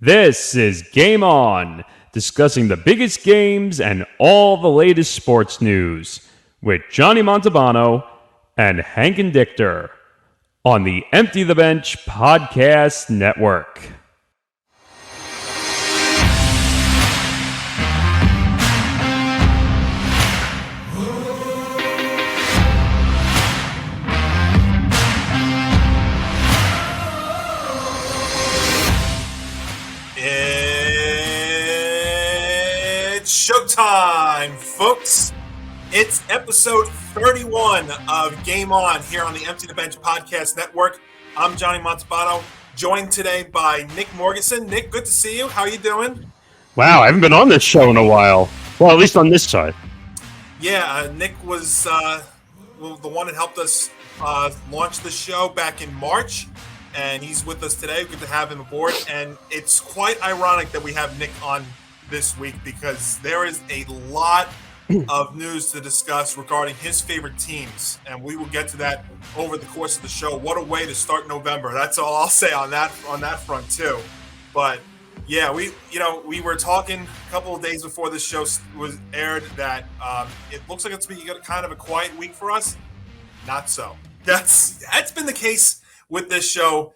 This is Game On, discussing the biggest games and all the latest sports news with Johnny Montalbano and Hank Indictor on the Empty the Bench Podcast Network. Showtime, folks. It's episode 31 of Game On here on the Empty the Bench Podcast Network. I'm Johnny Montalbano, joined today by Nick Morgasen. Nick, good to see you. How are you doing? Wow, I haven't been on this show in a while. Well, at least on this side. Yeah, Nick was the one that helped us launch the show back in March, and he's with us today. Good to have him aboard, and it's quite ironic that we have Nick on this week because there is a lot of news to discuss regarding his favorite teams, and we will get to that over the course of the show. What a way to start November. That's all I'll say on that front too. But yeah, we were talking a couple of days before this show was aired that it looks like it's been kind of a quiet week for us. Not so. That's been the case with this show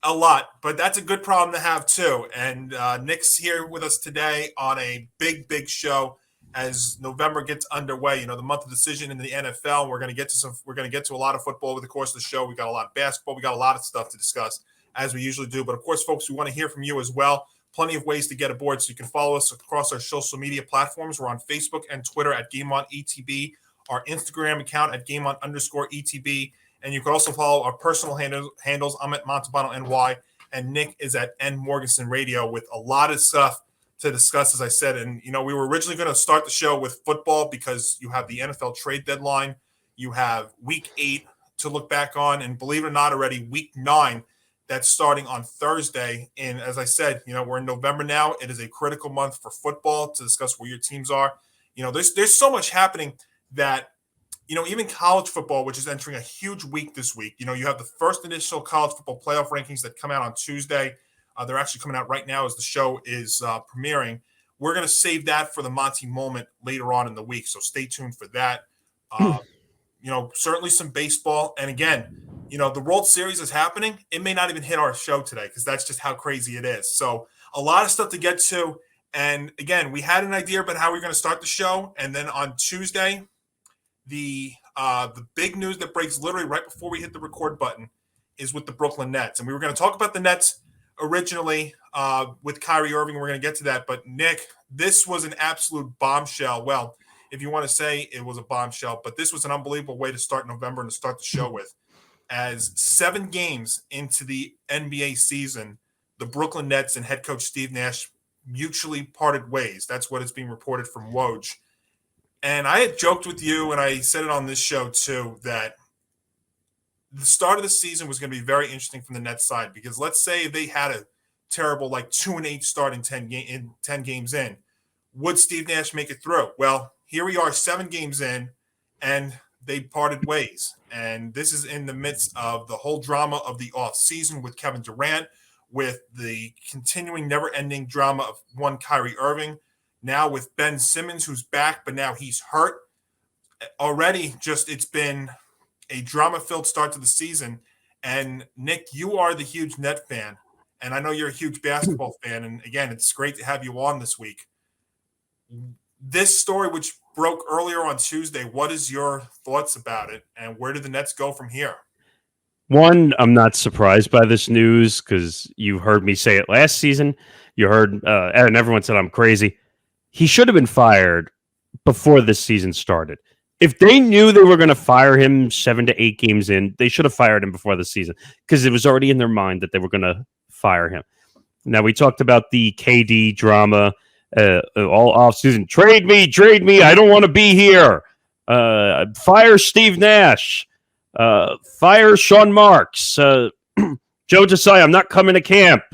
a lot, but that's a good problem to have too. And Nick's here with us today on a big show as November gets underway. You know, the month of decision in the NFL. We're going to get to a lot of football over the course of the show. We got a lot of basketball. We got a lot of stuff to discuss as we usually do. But of course, folks, we want to hear from you as well. Plenty of ways to get aboard, so you can follow us across our social media platforms. We're on Facebook and Twitter at GameOnETB, our Instagram account at GameOn_ETB. And you can also follow our personal handles. I'm at Montalbano NY, and Nick is at N Morgasen Radio with a lot of stuff to discuss, as I said. And, you know, we were originally going to start the show with football because you have the NFL trade deadline. You have week 8 to look back on. And believe it or not, already week 9 that's starting on Thursday. And as I said, you know, we're in November now. It is a critical month for football to discuss where your teams are. You know, there's so much happening that, you know, even college football, which is entering a huge week this week, you know, you have the first initial college football playoff rankings that come out on Tuesday. They're actually coming out right now as the show is premiering. We're going to save that for the Monty moment later on in the week, so stay tuned for that. You know, certainly some baseball. And again, you know, the World Series is happening. It may not even hit our show today because that's just how crazy it is. So a lot of stuff to get to. And again, we had an idea about how we we're going to start the show. And then on Tuesday, the big news that breaks literally right before we hit the record button is with the Brooklyn Nets. And we were going to talk about the Nets originally with Kyrie Irving. We're going to get to that. But, Nick, this was an absolute bombshell. Well, if you want to say it was a bombshell, but this was an unbelievable way to start November and to start the show with. As 7 games into the NBA season, the Brooklyn Nets and head coach Steve Nash mutually parted ways. That's what is being reported from Woj. And I had joked with you, and I said it on this show too, that the start of the season was going to be very interesting from the Nets side because let's say they had a terrible 2-8 start in 10 games in. Would Steve Nash make it through? Well, here we are 7 games in, and they parted ways. And this is in the midst of the whole drama of the offseason with Kevin Durant, with the continuing never-ending drama of one Kyrie Irving, now with Ben Simmons, who's back, but now he's hurt. Already it's been a drama-filled start to the season. And, Nick, you are the huge Net fan, and I know you're a huge basketball fan. And, again, it's great to have you on this week. This story, which broke earlier on Tuesday, what is your thoughts about it, and where do the Nets go from here? One, I'm not surprised by this news because you heard me say it last season. You heard, and everyone said I'm crazy. He should have been fired before this season started. If they knew they were going to fire him 7 to 8 games in, they should have fired him before the season because it was already in their mind that they were going to fire him. Now, we talked about the KD drama all offseason. Trade me. I don't want to be here. Fire Steve Nash. Fire Sean Marks. Joe Desai, I'm not coming to camp.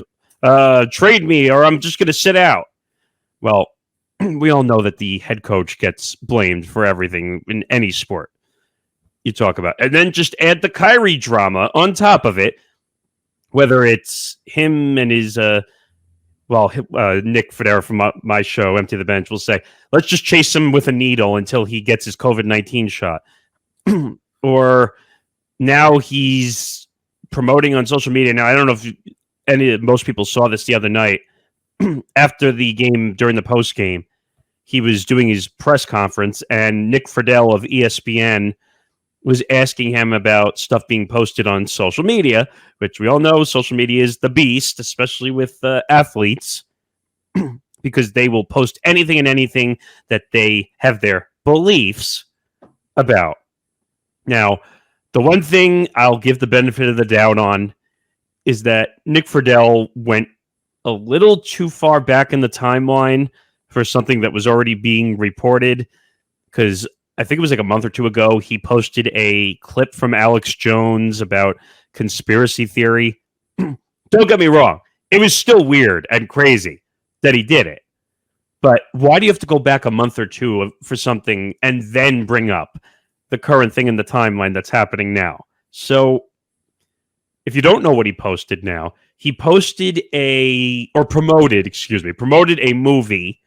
Trade me or I'm just going to sit out. Well, we all know that the head coach gets blamed for everything in any sport you talk about. And then just add the Kyrie drama on top of it, whether it's him and his well, Nick Federa from my show, Empty the Bench, will say, let's just chase him with a needle until he gets his COVID-19 shot. Or now he's promoting on social media. Now, I don't know if most people saw this the other night. After the game, during the post game, he was doing his press conference, and Nick Friedel of ESPN was asking him about stuff being posted on social media, which we all know social media is the beast, especially with athletes, because they will post anything and anything that they have their beliefs about. Now, the one thing I'll give the benefit of the doubt on is that Nick Friedel went a little too far back in the timeline for something that was already being reported, because I think it was like a month or two ago, he posted a clip from Alex Jones about conspiracy theory. Don't get me wrong. It was still weird and crazy that he did it. But why do you have to go back a month or two for something and then bring up the current thing in the timeline that's happening now? So if you don't know what he posted now, he promoted a movie.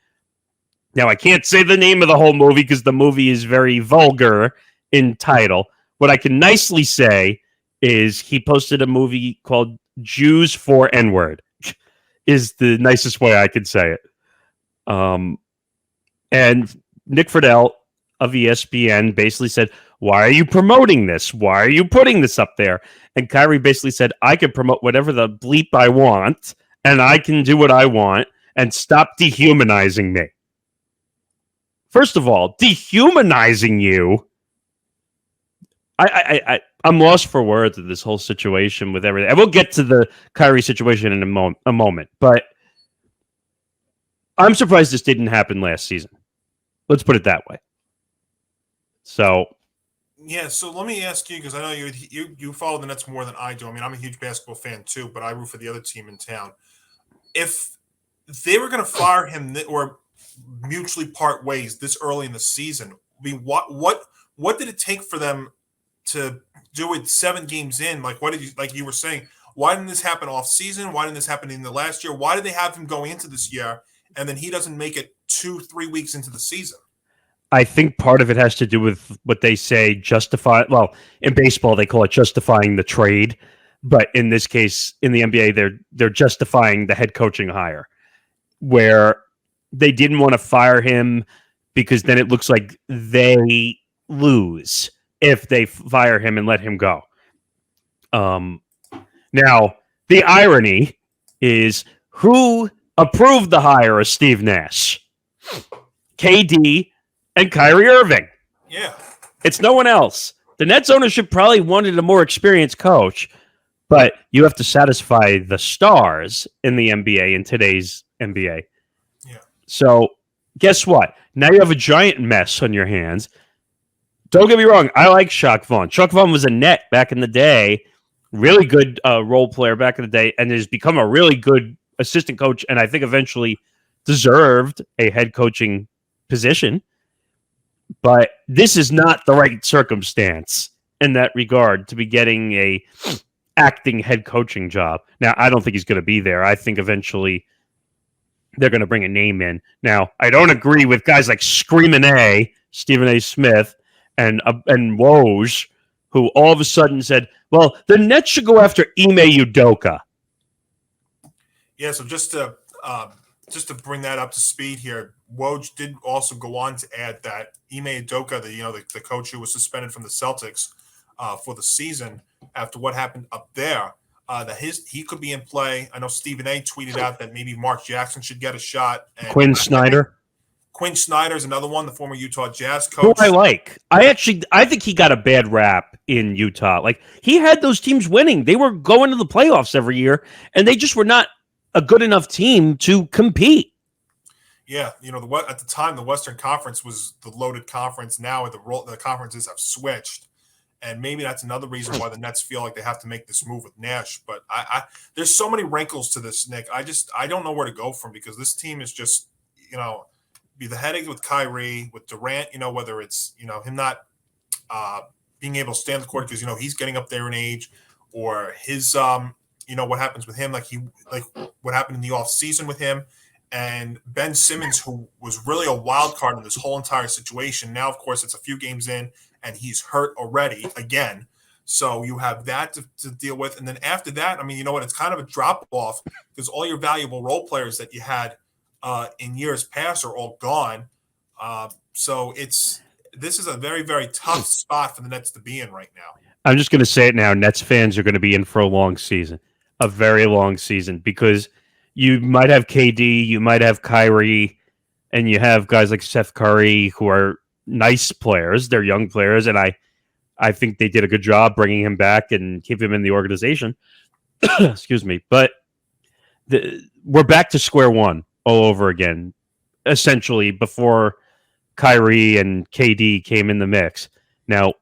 Now, I can't say the name of the whole movie because the movie is very vulgar in title. What I can nicely say is he posted a movie called Jews for N-Word, is the nicest way I could say it. And Nick Friedel of ESPN basically said, why are you promoting this? Why are you putting this up there? And Kyrie basically said, I can promote whatever the bleep I want, and I can do what I want, and stop dehumanizing me. First of all, dehumanizing you. I'm lost for words of this whole situation with everything. I will get to the Kyrie situation in a moment, but I'm surprised this didn't happen last season. Let's put it that way. So, yeah. So let me ask you, because I know you follow the Nets more than I do. I mean, I'm a huge basketball fan too, but I root for the other team in town. If they were going to fire him or mutually part ways this early in the season, I mean, what did it take for them to do it 7 games in? Like, like you were saying, why didn't this happen off season? Why didn't this happen in the last year? Why did they have him going into this year and then he doesn't make it 2-3 weeks into the season? I think part of it has to do with what they say justify. Well, in baseball, they call it justifying the trade. But in this case, in the NBA, they're justifying the head coaching hire, where they didn't want to fire him because then it looks like they lose if they fire him and let him go. Now, the irony is who approved the hire of Steve Nash? KD and Kyrie Irving. Yeah. It's no one else. The Nets ownership probably wanted a more experienced coach, but you have to satisfy the stars in the NBA, in today's NBA. Yeah. So guess what? Now you have a giant mess on your hands. Don't get me wrong. I like Jacques Vaughn. Jacques Vaughn was a Net back in the day. Really good role player back in the day, and has become a really good assistant coach, and I think eventually deserved a head coaching position. But this is not the right circumstance in that regard to be getting a acting head coaching job. Now, I don't think he's going to be there. I think eventually they're going to bring a name in. Now, I don't agree with guys like Screamin' A, Stephen A. Smith, and Woj, who all of a sudden said, well, the Nets should go after Ime Udoka. Yeah, so just to bring that up to speed here, Woj did also go on to add that Ime Udoka, the coach who was suspended from the Celtics for the season after what happened up there, that he could be in play. I know Stephen A. tweeted out that maybe Mark Jackson should get a shot. And Quinn Snyder. Quinn Snyder is another one, the former Utah Jazz coach. Who I like. I think he got a bad rap in Utah. Like, he had those teams winning. They were going to the playoffs every year, and they just were not a good enough team to compete. Yeah, at the time, the Western Conference was the loaded conference. Now the conferences have switched, and maybe that's another reason why the Nets feel like they have to make this move with Nash. But there's so many wrinkles to this, Nick. I don't know where to go from, because this team is just, be the headache with Kyrie, with Durant, whether it's, him not being able to stand the court because, he's getting up there in age, or his, what happens with him, like what happened in the off season with him, and Ben Simmons, who was really a wild card in this whole entire situation. Now, of course, it's a few games in, and he's hurt already again. So you have that to deal with. And then after that, I mean, you know what? It's kind of a drop off because all your valuable role players that you had in years past are all gone. So this is a very, very tough spot for the Nets to be in right now. I'm just going to say it now. Nets fans are going to be in for a long season, a very long season, because you might have KD, you might have Kyrie, and you have guys like Seth Curry who are nice players. They're young players, and I think they did a good job bringing him back and keep him in the organization. Excuse me. But we're back to square one all over again, essentially, before Kyrie and KD came in the mix. Now,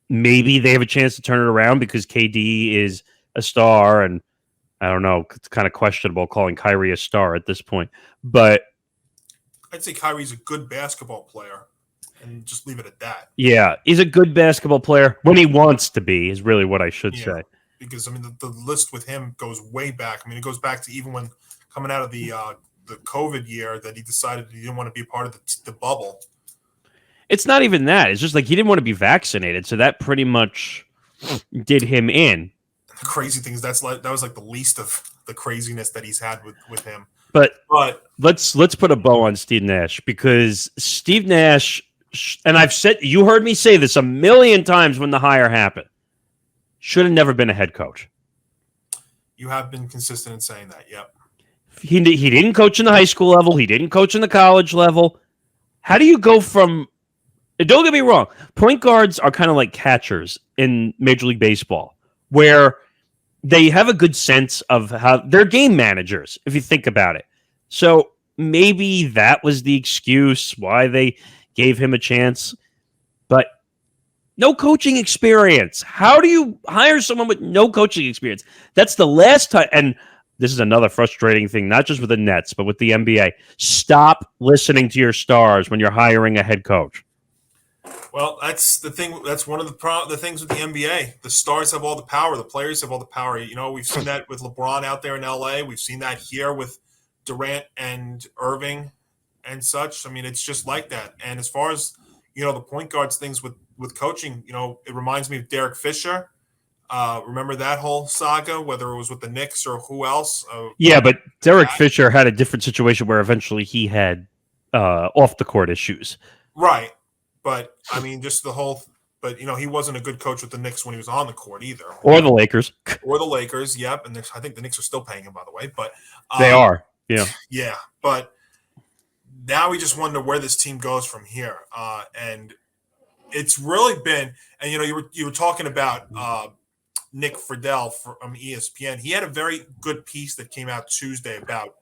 maybe they have a chance to turn it around because KD is a star, and I don't know, it's kind of questionable calling Kyrie a star at this point. But I'd say Kyrie's a good basketball player, and just leave it at that. Yeah, he's a good basketball player when he wants to be, is really what I should say. Because, I mean, the list with him goes way back. I mean, it goes back to even when coming out of the COVID year that he decided he didn't want to be a part of the bubble. It's not even that. It's just like he didn't want to be vaccinated, so that pretty much did him in. The crazy thing is that was like the least of the craziness that he's had with him. But let's put a bow on Steve Nash, because Steve Nash, and you heard me say this a million times when the hire happened, should have never been a head coach. You have been consistent in saying that. Yep. He didn't coach in the high school level. He didn't coach in the college level. How do you go from? Don't get me wrong. Point guards are kind of like catchers in Major League Baseball, where they have a good sense of how they're game managers, if you think about it. So maybe that was the excuse why they gave him a chance. But no coaching experience. How do you hire someone with no coaching experience? That's the last time. And this is another frustrating thing, not just with the Nets, but with the NBA. Stop listening to your stars when you're hiring a head coach. Well, that's the thing. That's one of the things with the NBA. The stars have all the power. The players have all the power. You know, we've seen that with LeBron out there in LA. We've seen that here with Durant and Irving and such. I mean, it's just like that. And as far as, the point guards things with coaching, it reminds me of Derek Fisher. Remember that whole saga, whether it was with the Knicks or who else? Yeah, but Derek Fisher had a different situation where eventually he had off the court issues. Right. But, I mean, just the whole – but, he wasn't a good coach with the Knicks when he was on the court either. Or the Lakers. Yep. And I think the Knicks are still paying him, by the way. But they are, yeah. Yeah, but now we just wonder where this team goes from here. And it's really been – and, you were talking about Nick Friedel from ESPN. He had a very good piece that came out Tuesday about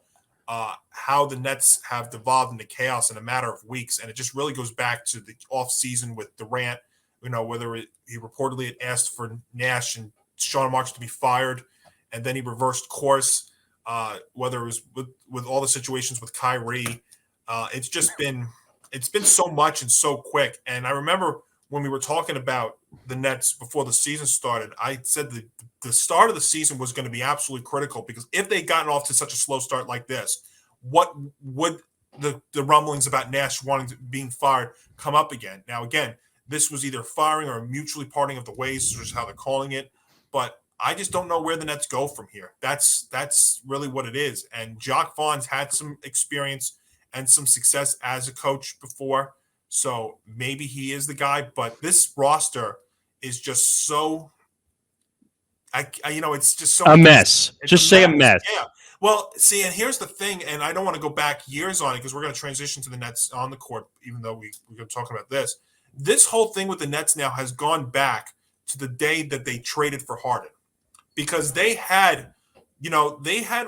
how the Nets have devolved into chaos in a matter of weeks. And it just really goes back to the offseason with Durant, whether he reportedly had asked for Nash and Sean Marks to be fired, and then he reversed course, whether it was with all the situations with Kyrie. It's been so much and so quick. And I remember when we were talking about the Nets before the season started, I said the start of the season was going to be absolutely critical, because if they'd gotten off to such a slow start like this, what would the rumblings about Nash being fired come up again? Now, again, this was either firing or a mutually parting of the ways, which is how they're calling it. But I just don't know where the Nets go from here. That's really what it is. And Jacques Vaughn's had some experience and some success as a coach before, so maybe he is the guy. But this roster is just so, it's just so a mess. Just say a mess. Yeah. Well, see, and here's the thing, and I don't want to go back years on it because we're going to transition to the Nets on the court, even though we're going to talk about this. This whole thing with the Nets now has gone back to the day that they traded for Harden, because they had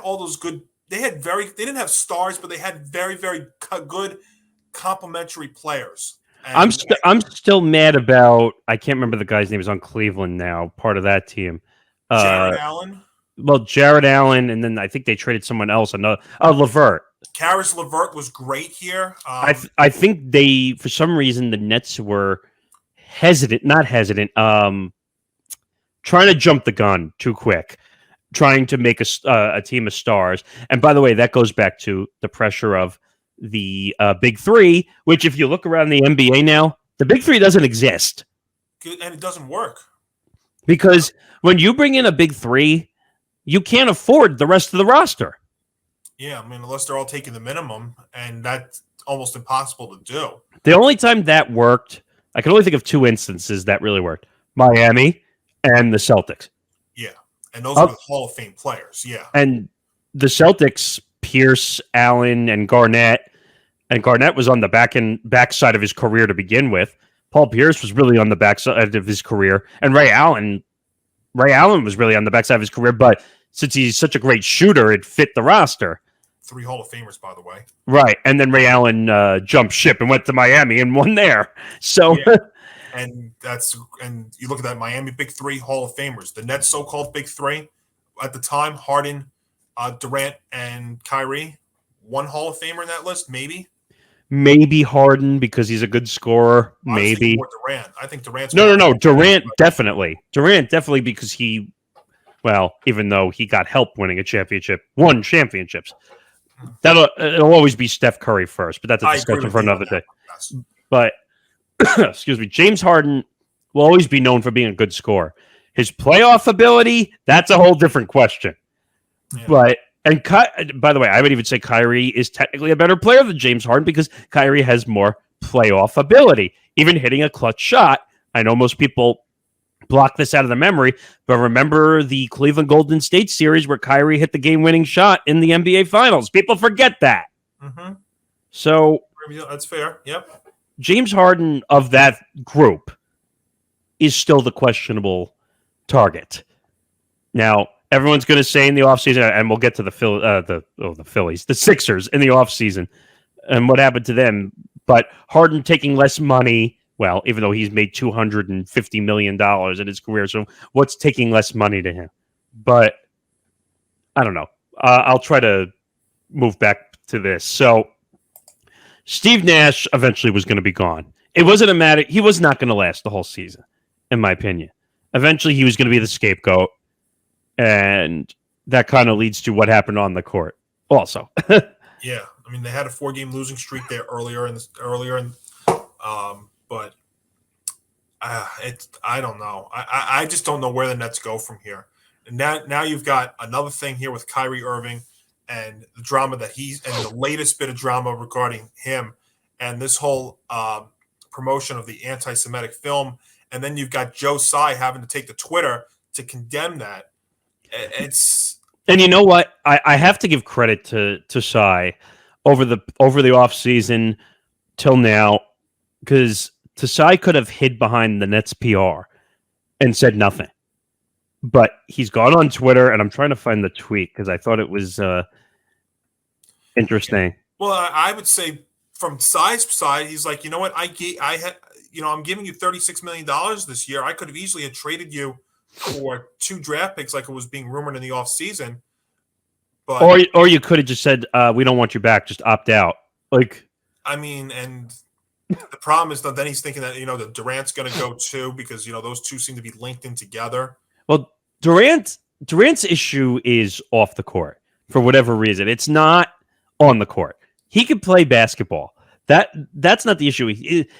all those good. They didn't have stars, but they had very, very good complementary players. And I'm still mad about, I can't remember the guy's name. Is on Cleveland now, part of that team. Jared Allen. Well, Jared Allen, and then I think they traded someone else. LeVert. Karis LeVert was great here. I think they, for some reason, the Nets were trying to jump the gun too quick. trying to make a team of stars. And by the way, that goes back to the pressure of the Big Three, which if you look around the NBA now, the Big Three doesn't exist. And it doesn't work. Because when you bring in a Big Three, you can't afford the rest of the roster. Yeah, I mean, unless they're all taking the minimum, and that's almost impossible to do. The only time that worked, I can only think of two instances that really worked. Miami and the Celtics. Yeah, and those are the Hall of Fame players, yeah. And the Celtics, Pierce, Allen, and Garnett was on the backside of his career to begin with. Paul Pierce was really on the backside of his career, and Ray Allen was really on the backside of his career, but since he's such a great shooter, it fit the roster. 3 Hall of Famers, by the way. Right, and then Ray Allen jumped ship and went to Miami and won there. So, yeah. and you look at that Miami Big Three Hall of Famers, the Nets so-called Big Three at the time: Harden, Durant, and Kyrie. One Hall of Famer in that list, maybe Harden because he's a good scorer. Maybe Durant. I think Durant's no. Durant definitely because he, well, even though he got help winning a championship, won championships. It'll always be Steph Curry first, but that's a discussion for another day. Yes. But excuse me, James Harden will always be known for being a good scorer. His playoff ability, that's a whole different question. Yeah. But by the way, I would even say Kyrie is technically a better player than James Harden because Kyrie has more playoff ability, even hitting a clutch shot. I know most people block this out of the memory, but remember the Cleveland Golden State series where Kyrie hit the game-winning shot in the NBA Finals. People forget that. Mm-hmm. So that's fair. Yep. James Harden of that group is still the questionable target. Now, everyone's going to say in the offseason, and we'll get to the Phillies, the Sixers in the offseason, and what happened to them. But Harden taking less money. Well, even though he's made $250 million in his career, so what's taking less money to him? But I don't know. I'll try to move back to this. So Steve Nash eventually was going to be gone. It wasn't a matter. He was not going to last the whole season, in my opinion. Eventually, he was going to be the scapegoat, and that kind of leads to what happened on the court. Also, yeah, I mean they had a 4-game losing streak there earlier, but I don't know. I just don't know where the Nets go from here. And now you've got another thing here with Kyrie Irving and the drama and the latest bit of drama regarding him and this whole promotion of the anti-Semitic film. And then you've got Joe Tsai having to take to Twitter to condemn that. And you know what? I have to give credit to Tsai over the offseason till now, because Tsai could have hid behind the Nets PR and said nothing. But he's gone on Twitter, and I'm trying to find the tweet because I thought it was interesting. Well, I would say from Tsai's side, he's like, you know what? I'm giving you $36 million this year. I could have easily had traded you for 2 draft picks like it was being rumored in the offseason. But or you could have just said, we don't want you back, just opt out. I mean, and the problem is that then he's thinking that, that Durant's going to go too because, those two seem to be linked in together. Well, Durant's issue is off the court for whatever reason. It's not on the court. He can play basketball. That's not the issue.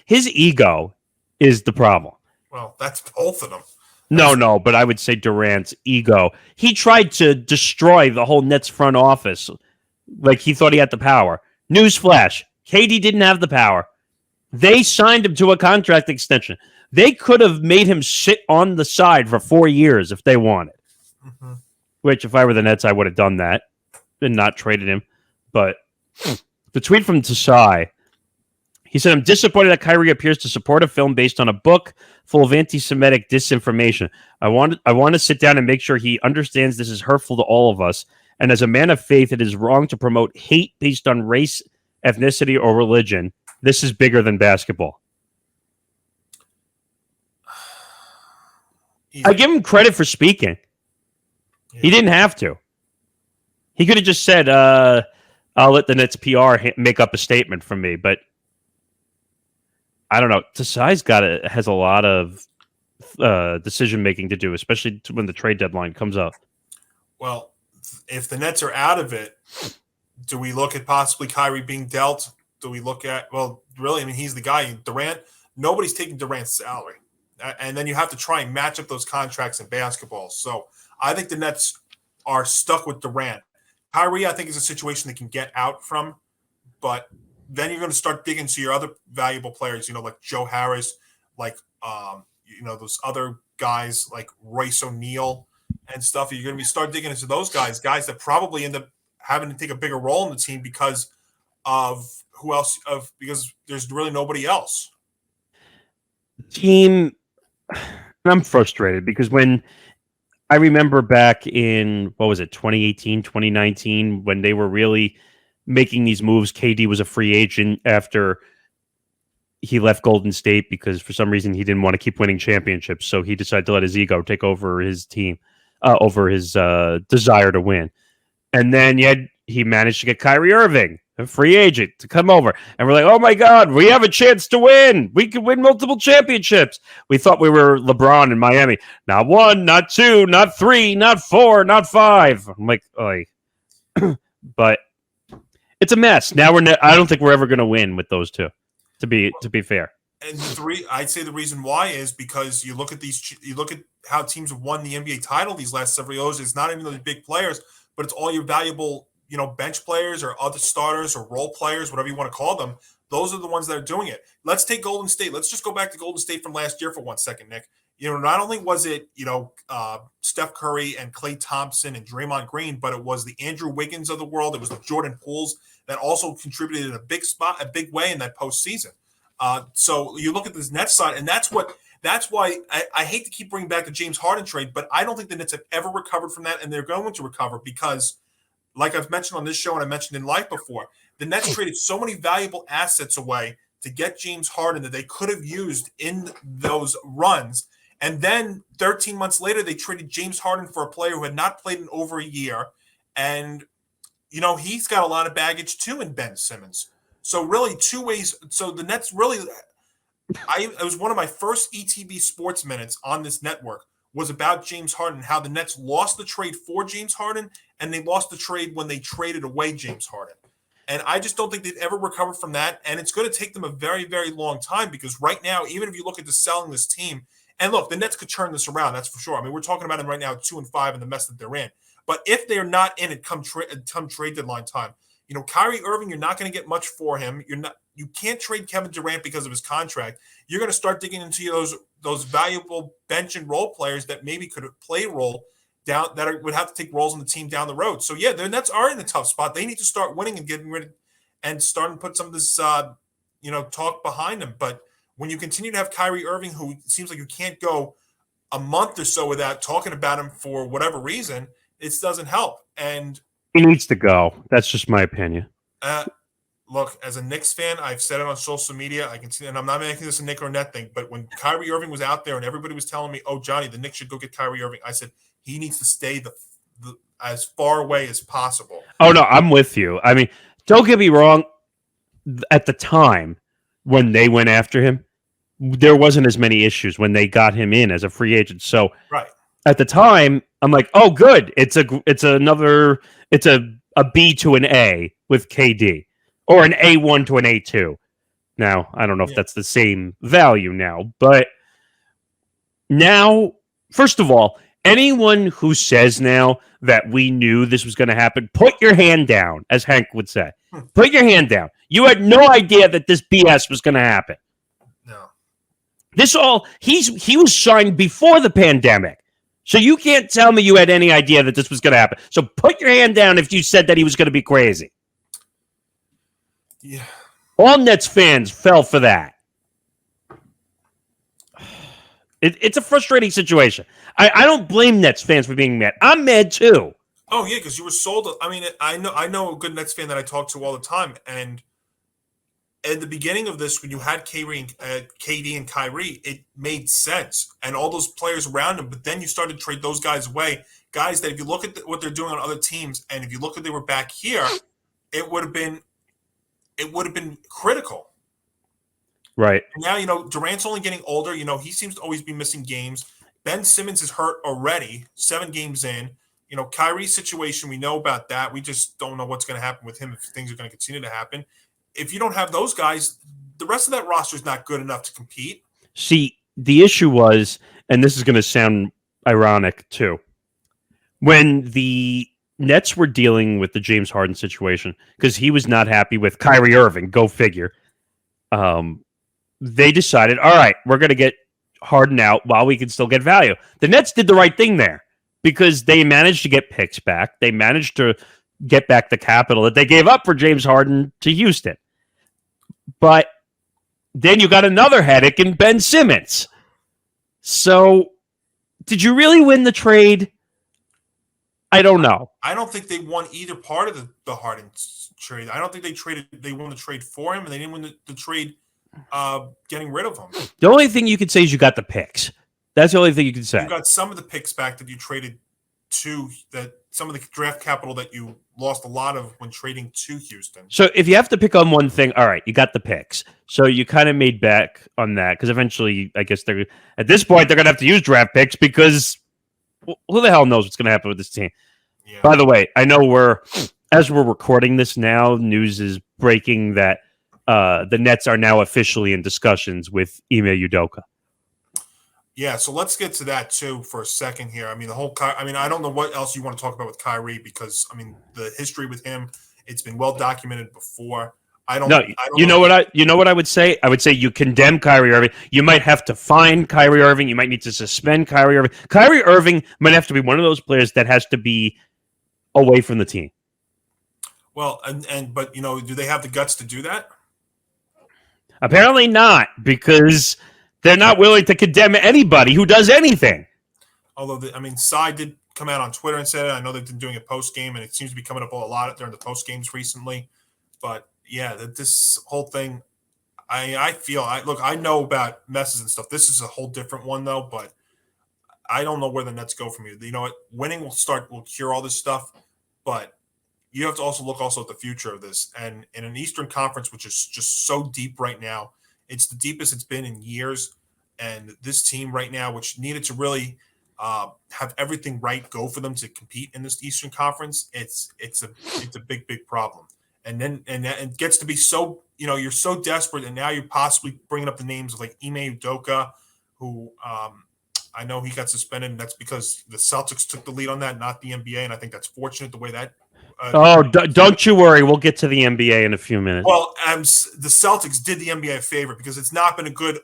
His ego is the problem. Well, that's both of them. No, but I would say Durant's ego. He tried to destroy the whole Nets front office. Like he thought he had the power. Newsflash, KD didn't have the power. They signed him to a contract extension. They could have made him sit on the side for 4 years if they wanted. Mm-hmm. Which, if I were the Nets, I would have done that and not traded him. But the tweet from Tsai, he said, I'm disappointed that Kyrie appears to support a film based on a book full of anti-Semitic disinformation. I want to sit down and make sure he understands this is hurtful to all of us. And as a man of faith, it is wrong to promote hate based on race, ethnicity, or religion. This is bigger than basketball. I give him credit for speaking. Yeah. He didn't have to. He could have just said, I'll let the Nets PR make up a statement from me. But I don't know. Tsai's has a lot of decision-making to do, especially when the trade deadline comes up. Well, if the Nets are out of it, do we look at possibly Kyrie being dealt? Do we look at, well, really, I mean, he's the guy. Durant, nobody's taking Durant's salary. And then you have to try and match up those contracts in basketball. So I think the Nets are stuck with Durant. Kyrie, I think, is a situation they can get out from, but then you're going to start digging to your other valuable players, like Joe Harris, like, those other guys like Royce O'Neal and stuff. You're going to start digging into those guys that probably end up having to take a bigger role in the team because of who else, because there's really nobody else. Team, I'm frustrated because when I remember back in, 2018, 2019, when they were really making these moves, KD was a free agent after he left Golden State because for some reason he didn't want to keep winning championships. So he decided to let his ego take over his team, over his desire to win. And then he managed to get Kyrie Irving, a free agent, to come over. And we're like, oh my God, we have a chance to win. We could win multiple championships. We thought we were LeBron in Miami. Not 1, not 2, not 3, not 4, not 5. I'm like, but it's a mess. Now I don't think we're ever going to win with those two, to be fair. And I'd say the reason why is because you look at how teams have won the NBA title these last several years. It's not even those big players, but it's all your valuable, bench players or other starters or role players, whatever you want to call them. Those are the ones that are doing it. Let's take Golden State. Let's just go back to Golden State from last year for 1 second, Nick. Not only was it, Steph Curry and Klay Thompson and Draymond Green, but it was the Andrew Wiggins of the world. It was the Jordan Pooles that also contributed in a big way in that postseason. So you look at this Nets side, and that's why I hate to keep bringing back the James Harden trade, but I don't think the Nets have ever recovered from that, and they're going to recover because, like I've mentioned on this show and I mentioned in life before, the Nets traded so many valuable assets away to get James Harden that they could have used in those runs. And then 13 months later, they traded James Harden for a player who had not played in over a year. And, he's got a lot of baggage too in Ben Simmons. So really 2 ways. So the Nets really, it was one of my first ETB sports minutes on this network was about James Harden, how the Nets lost the trade for James Harden and they lost the trade when they traded away James Harden. And I just don't think they've ever recovered from that. And it's going to take them a very, very long time because right now, even if you look at the selling this team, and look, the Nets could turn this around, that's for sure. I mean, we're talking about them right now at 2-5 and the mess that they're in. But if they're not in it come trade deadline time, Kyrie Irving, you're not going to get much for him. You can't trade Kevin Durant because of his contract. You're going to start digging into those valuable bench and role players that maybe could play a role down would have to take roles on the team down the road. So yeah, the Nets are in a tough spot. They need to start winning and getting rid of, and starting to put some of this talk behind them. But when you continue to have Kyrie Irving, who seems like you can't go a month or so without talking about him for whatever reason, it doesn't help. And he needs to go. That's just my opinion. Look, as a Knicks fan, I've said it on social media. I can see, and I'm not making this a Nick or Net thing, but when Kyrie Irving was out there and everybody was telling me, "Oh, Johnny, the Knicks should go get Kyrie Irving," I said he needs to stay as far away as possible. Oh no, I'm with you. I mean, don't get me wrong. At the time when they went after him, there wasn't as many issues when they got him in as a free agent. So right at the time, I'm like, oh, good. It's a B to an A with KD. Or an A1 to an A2. Now, I don't know if that's the same value now, but now, first of all, anyone who says now that we knew this was going to happen, put your hand down, as Hank would say. Put your hand down. You had no idea that this BS was going to happen. No. He was signed before the pandemic. So you can't tell me you had any idea that this was going to happen. So put your hand down if you said that he was going to be crazy. Yeah. All Nets fans fell for that. It's a frustrating situation. I don't blame Nets fans for being mad. I'm mad too. Oh yeah, because you were sold. I mean, I know a good Nets fan that I talk to all the time, and at the beginning of this, when you had KD and Kyrie, it made sense, and all those players around him. But then you started to trade those guys away, guys that if you look at what they're doing on other teams, and if you look at they were back here, it would have been critical. Right. Now, Durant's only getting older. He seems to always be missing games. Ben Simmons is hurt already, 7 games in. Kyrie's situation, we know about that. We just don't know what's going to happen with him if things are going to continue to happen. If you don't have those guys, the rest of that roster is not good enough to compete. See, the issue was, and this is going to sound ironic too, when the Nets were dealing with the James Harden situation, because he was not happy with Kyrie Irving, go figure, they decided, all right, we're going to get Harden out while we can still get value. The Nets did the right thing there because they managed to get picks back. They managed to get back the capital that they gave up for James Harden to Houston. But then you got another headache in Ben Simmons. So did you really win the trade? I don't know. I don't think they won either part of the Harden trade. I don't think they won the trade for him, and they didn't win the trade getting rid of him. The only thing you could say is you got the picks. That's the only thing you can say. You got some of the picks back that you traded to, that some of the draft capital that you lost a lot of when trading to Houston. So if you have to pick on one thing, all right, you got the picks. So you kind of made back on that because eventually, I guess at this point, they're going to have to use draft picks because who the hell knows what's going to happen with this team? Yeah. By the way, I know as we're recording this now, news is breaking that the Nets are now officially in discussions with Ime Udoka. Yeah, so let's get to that too for a second here. I mean, I don't know what else you want to talk about with Kyrie because the history with him, it's been well documented before. You know what I would say? I would say you condemn Kyrie Irving. You might have to fine Kyrie Irving. You might need to suspend Kyrie Irving. Kyrie Irving might have to be one of those players that has to be away from the team. Well, but do they have the guts to do that? Apparently not, because they're not willing to condemn anybody who does anything. Although, Sy did come out on Twitter and said it. I know they've been doing a post game, and it seems to be coming up a lot during the post games recently. But yeah, this whole thing, I know about messes and stuff. This is a whole different one though, but I don't know where the Nets go from here. You know what? Winning will cure all this stuff, but you have to also look at the future of this. And in an Eastern Conference, which is just so deep right now, it's the deepest it's been in years. And this team right now, which needed to really have everything right go for them to compete in this Eastern Conference, it's a big, big problem. And then it gets to be so, you're so desperate, and now you're possibly bringing up the names of like Ime Udoka, who I know he got suspended, and that's because the Celtics took the lead on that, not the NBA, and I think that's fortunate the way that. Don't you worry. We'll get to the NBA in a few minutes. Well, the Celtics did the NBA a favor because it's not been a good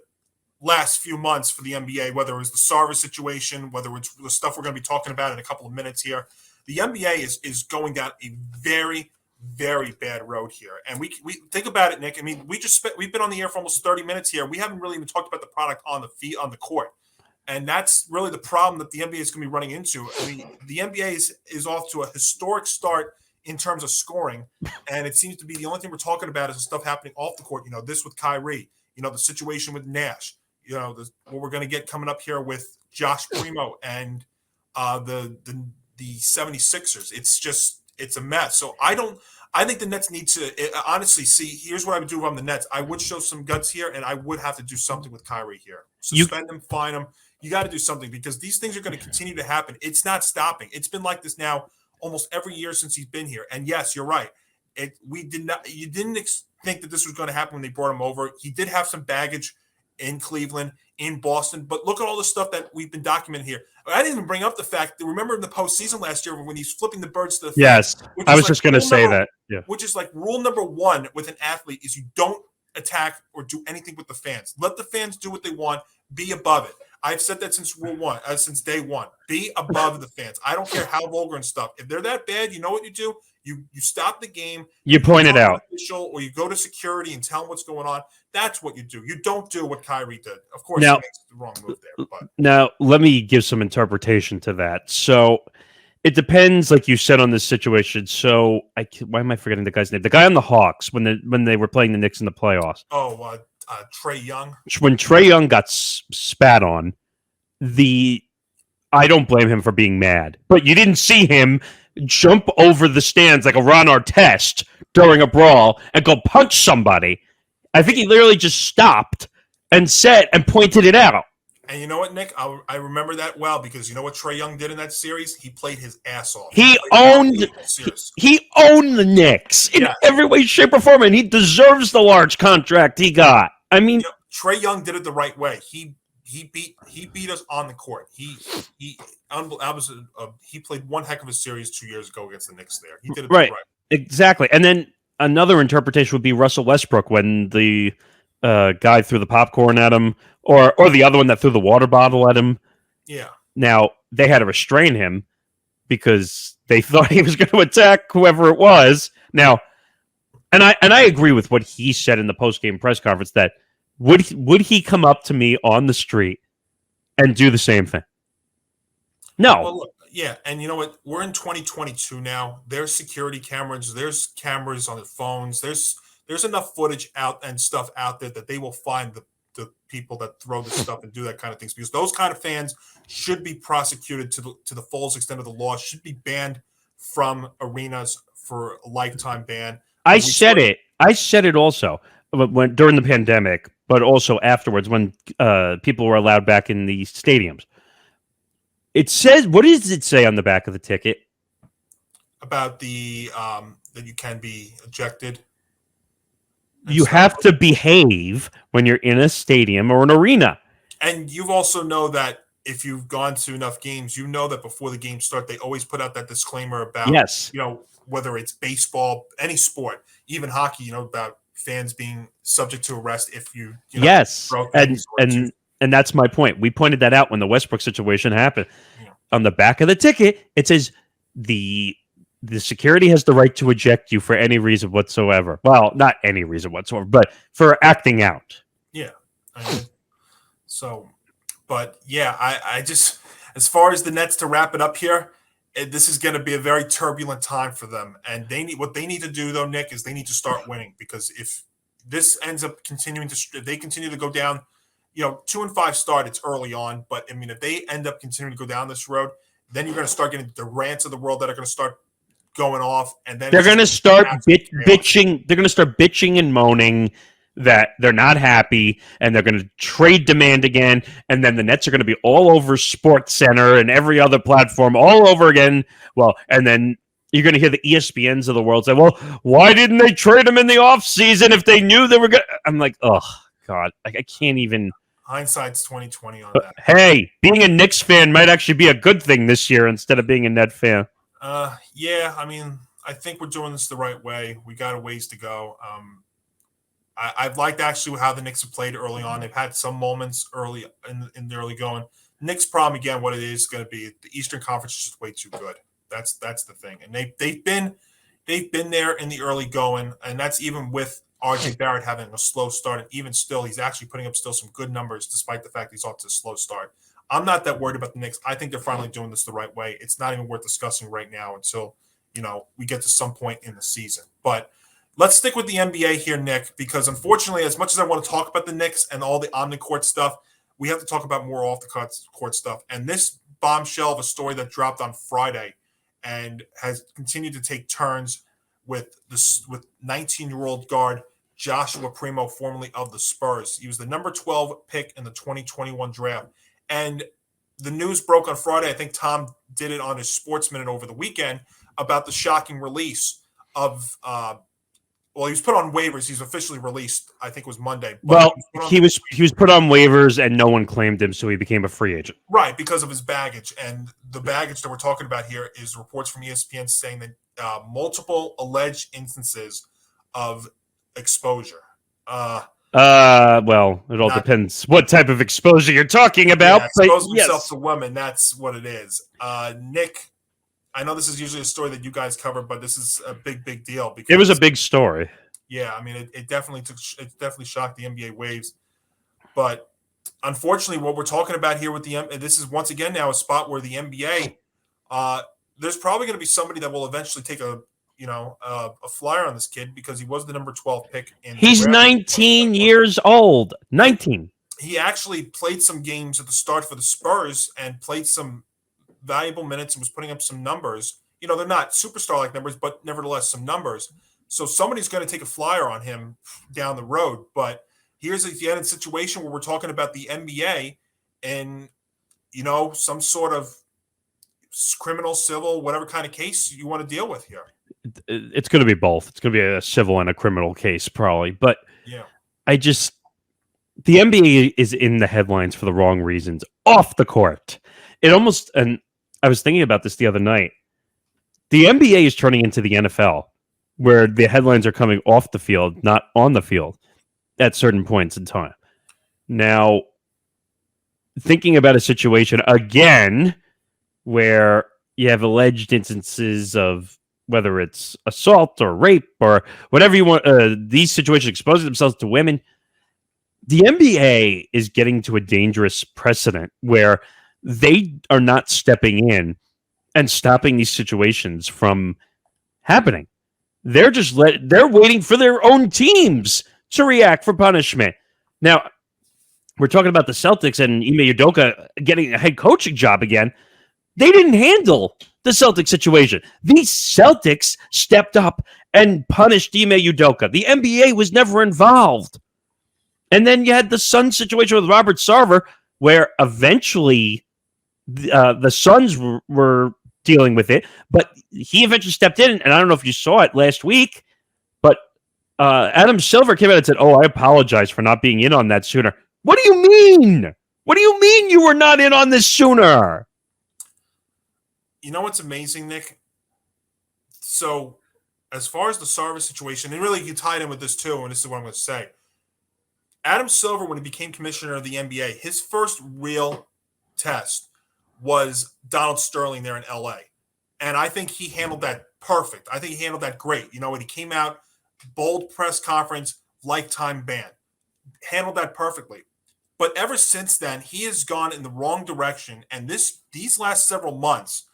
last few months for the NBA, whether it was the Sarver situation, whether it's the stuff we're going to be talking about in a couple of minutes here. The NBA is going down a very, very bad road here. And we think about it, Nick. I mean, we've been on the air for almost 30 minutes here. We haven't really even talked about the product on the court. And that's really the problem that the NBA is going to be running into. I mean, the NBA is off to a historic start in terms of scoring, and it seems to be the only thing we're talking about is the stuff happening off the court. This with Kyrie, the situation with Nash, what we're going to get coming up here with Josh Primo and the 76ers. It's a mess. So I think the Nets need to honestly see. Here's what I would do if I'm the Nets. I would show some guts here, and I would have to do something with Kyrie here. Suspend him, fine him. You got to do something because these things are going to continue to happen. It's not stopping. It's been like this now almost every year since he's been here. And yes, you're right. You didn't think that this was going to happen when they brought him over. He did have some baggage in Cleveland, in Boston, but look at all the stuff that we've been documenting here. I didn't even bring up the fact that remember in the postseason last year when he's flipping the birds to the yes, I was just going to say that. Yeah. Which is like rule number one with an athlete is you don't attack or do anything with the fans. Let the fans do what they want. Be above it. I've said that since since day one. Be above the fans. I don't care how vulgar and stuff. If they're that bad, you know what you do? You stop the game. You point it out. Or you go to security and tell them what's going on. That's what you do. You don't do what Kyrie did. Of course, he makes the wrong move there. But now, let me give some interpretation to that. So it depends, like you said, on this situation. So why am I forgetting the guy's name? The guy on the Hawks when they were playing the Knicks in the playoffs. Oh, Trae Young. When Trae Young got spat on, I don't blame him for being mad. But you didn't see him jump over the stands like a Ron Artest during a brawl and go punch somebody. I think he literally just stopped and pointed it out. And you know what, Nick? I remember that well because you know what Trae Young did in that series? He played his ass off. He owned he owned the Knicks in every way, shape, or form, and he deserves the large contract he got. I mean, Trae Young did it the right way. He beat us on the court. He played one heck of a series 2 years ago against the Knicks. There, he did it right. Exactly. And then another interpretation would be Russell Westbrook when the guy threw the popcorn at him, or the other one that threw the water bottle at him. Yeah. Now they had to restrain him because they thought he was going to attack whoever it was. Now, and I agree with what he said in the post-game press conference that would he come up to me on the street and do the same thing? No. Well, look, yeah, and you know what? We're in 2022 now. There's security cameras. There's cameras on the phones. There's enough footage out and stuff out there that they will find the people that throw this stuff and do that kind of things, because those kind of fans should be prosecuted to the fullest extent of the law, should be banned from arenas for a lifetime ban. I said it also when during the pandemic, but also afterwards when people were allowed back in the stadiums. It says, what does it say on the back of the ticket? About the that you can be ejected. You have to behave when you're in a stadium or an arena. And you also know that if you've gone to enough games, you know that before the games start, they always put out that disclaimer about, whether it's baseball, any sport, even hockey, about fans being subject to arrest if you and that's my point. We pointed that out when the Westbrook situation happened. Yeah. On the back of the ticket, it says the security has the right to eject you for any reason whatsoever. Well, not any reason whatsoever, but for acting out. Yeah. I just, as far as the Nets, to wrap it up here, this is going to be a very turbulent time for them. And what they need to do, though, Nick, is they need to start winning, because if this ends up if they continue to go down, 2-5 start, it's early on. But, if they end up continuing to go down this road, then you're going to start getting the rants of the world that are going to start going off, and then they're going to start bitching. They're going to start bitching and moaning that they're not happy, and they're going to trade demand again. And then the Nets are going to be all over Sports Center and every other platform all over again. Well, and then you're going to hear the ESPNs of the world say, "Well, why didn't they trade them in the offseason if they knew they were going?" I'm like, oh God, I can't even. Hindsight's 2020 on that. Hey, being a Knicks fan might actually be a good thing this year instead of being a Net fan. I think we're doing this the right way. We got a ways to go. I've liked actually how the Knicks have played early on. They've had some moments early in the early going. Knicks' problem again, what it is going to be, the Eastern Conference is just way too good. That's the thing, and they've been there in the early going, and that's even with RJ Barrett having a slow start, and even still, he's actually putting up still some good numbers despite the fact he's off to a slow start. I'm not that worried about the Knicks. I think they're finally doing this the right way. It's not even worth discussing right now until, we get to some point in the season. But let's stick with the NBA here, Nick, because unfortunately, as much as I want to talk about the Knicks and all the on-the-court stuff, we have to talk about more off-the-court stuff. And this bombshell of a story that dropped on Friday and has continued to take turns with 19-year-old guard Joshua Primo, formerly of the Spurs. He was the number 12 pick in the 2021 draft. And the news broke on Friday. I think Tom did it on his Sports Minute over the weekend about the shocking release of he was put on waivers. He's officially released. I think it was Monday. Well, he was put on waivers and no one claimed him, so he became a free agent. Right, because of his baggage. And the baggage that we're talking about here is reports from ESPN saying that multiple alleged instances of exposure. Well, it all depends what type of exposure you're talking about. Yeah, exposing himself to women, that's what it is. Nick, I know this is usually a story that you guys cover, but this is a big deal. Because it was a big story. Yeah, it definitely shocked the NBA waves. But unfortunately, what we're talking about here with this is once again now a spot where the NBA, there's probably going to be somebody that will eventually take a flyer on this kid because he was the number 12 pick. He's 19 years old. 19. He actually played some games at the start for the Spurs and played some valuable minutes and was putting up some numbers. They're not superstar-like numbers, but nevertheless some numbers. So somebody's going to take a flyer on him down the road. But here's a situation where we're talking about the NBA in, some sort of criminal, civil, whatever kind of case you want to deal with here. It's going to be both. It's going to be a civil and a criminal case, probably. But yeah, the NBA is in the headlines for the wrong reasons off the court. And I was thinking about this the other night. The NBA is turning into the NFL, where the headlines are coming off the field, not on the field, at certain points in time. Now, thinking about a situation again where you have alleged instances of whether it's assault or rape or whatever you want, these situations exposing themselves to women, the NBA is getting to a dangerous precedent where they are not stepping in and stopping these situations from happening. They're just they're waiting for their own teams to react for punishment. Now, we're talking about the Celtics and Ime Udoka getting a head coaching job again. They didn't handle the Celtics situation. These Celtics stepped up and punished Ime Udoka. The NBA was never involved. And then you had the Suns situation with Robert Sarver, where eventually the Suns were dealing with it, but he eventually stepped in, and I don't know if you saw it last week, but Adam Silver came out and said, "Oh, I apologize for not being in on that sooner." What do you mean? What do you mean you were not in on this sooner? You know what's amazing, Nick? So, as far as the Sarver situation, and really you tied in with this too, and this is what I'm going to say. Adam Silver, when he became commissioner of the NBA, his first real test was Donald Sterling there in LA. And I think he handled that perfect. I think he handled that great. When he came out, bold press conference, lifetime ban. Handled that perfectly. But ever since then, he has gone in the wrong direction. And these last several months,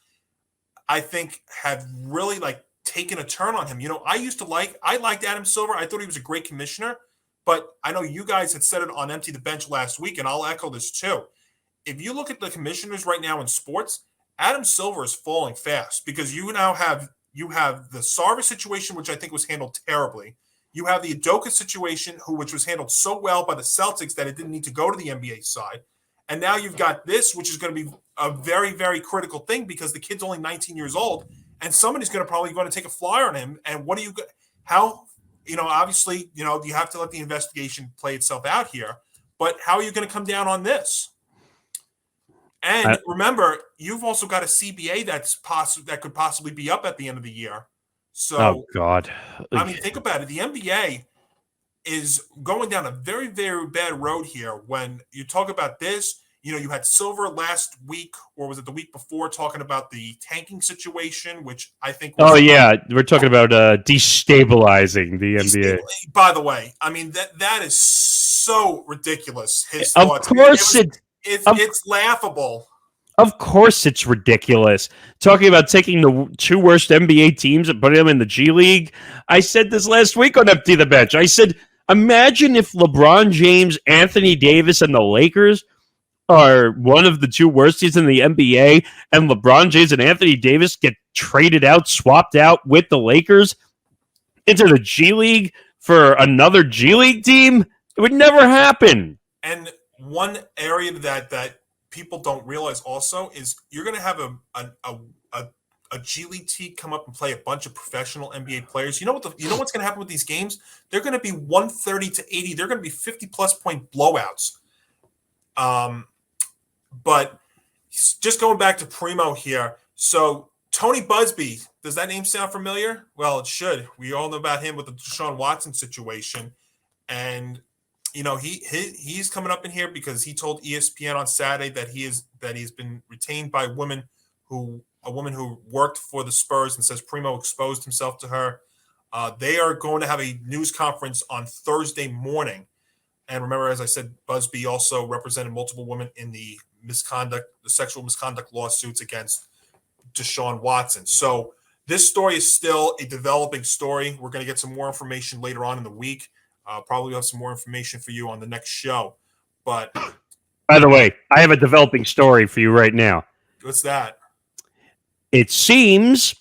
I think, have really taken a turn on him. I liked Adam Silver. I thought he was a great commissioner. But I know you guys had said it on Empty the Bench last week, and I'll echo this too. If you look at the commissioners right now in sports, Adam Silver is falling fast because you have the Sarver situation, which I think was handled terribly. You have the Udoka situation, which was handled so well by the Celtics that it didn't need to go to the NBA side. And now you've got this, which is going to be a very, very critical thing because the kid's only 19 years old, and somebody's probably going to take a flyer on him. And obviously, you have to let the investigation play itself out here. But how are you going to come down on this? And remember, you've also got a CBA that could possibly be up at the end of the year. So, oh God, I mean, think about it. The NBA is going down a very, very bad road here. When you talk about this, you had Silver last week, or was it the week before, talking about the tanking situation, which I think. We're talking about destabilizing the NBA. By the way, I mean that is so ridiculous. His of thoughts. Course it's laughable. Of course it's ridiculous. Talking about taking the two worst NBA teams and putting them in the G League. I said this last week on Empty the Bench. I said, imagine if LeBron James, Anthony Davis, and the Lakers are one of the two worst teams in the NBA, and LeBron James and Anthony Davis get traded out, swapped out with the Lakers into the G League for another G League team. It would never happen. And one area that people don't realize also is you're going to have a G League team come up and play a bunch of professional NBA players. You know what's going to happen with these games? They're going to be 130-80. They're going to be 50-plus point blowouts. But just going back to Primo here. So Tony Busby, does that name sound familiar? Well, it should. We all know about him with the Deshaun Watson situation. And he's coming up in here because he told ESPN on Saturday that he's been retained by a woman who worked for the Spurs, and says Primo exposed himself to her. They are going to have a news conference on Thursday morning. And remember, as I said, Busby also represented multiple women in the sexual misconduct lawsuits against Deshaun Watson. So this story is still a developing story. We're going to get some more information later on in the week. Probably have some more information for you on the next show. But by the way, I have a developing story for you right now. What's that? It seems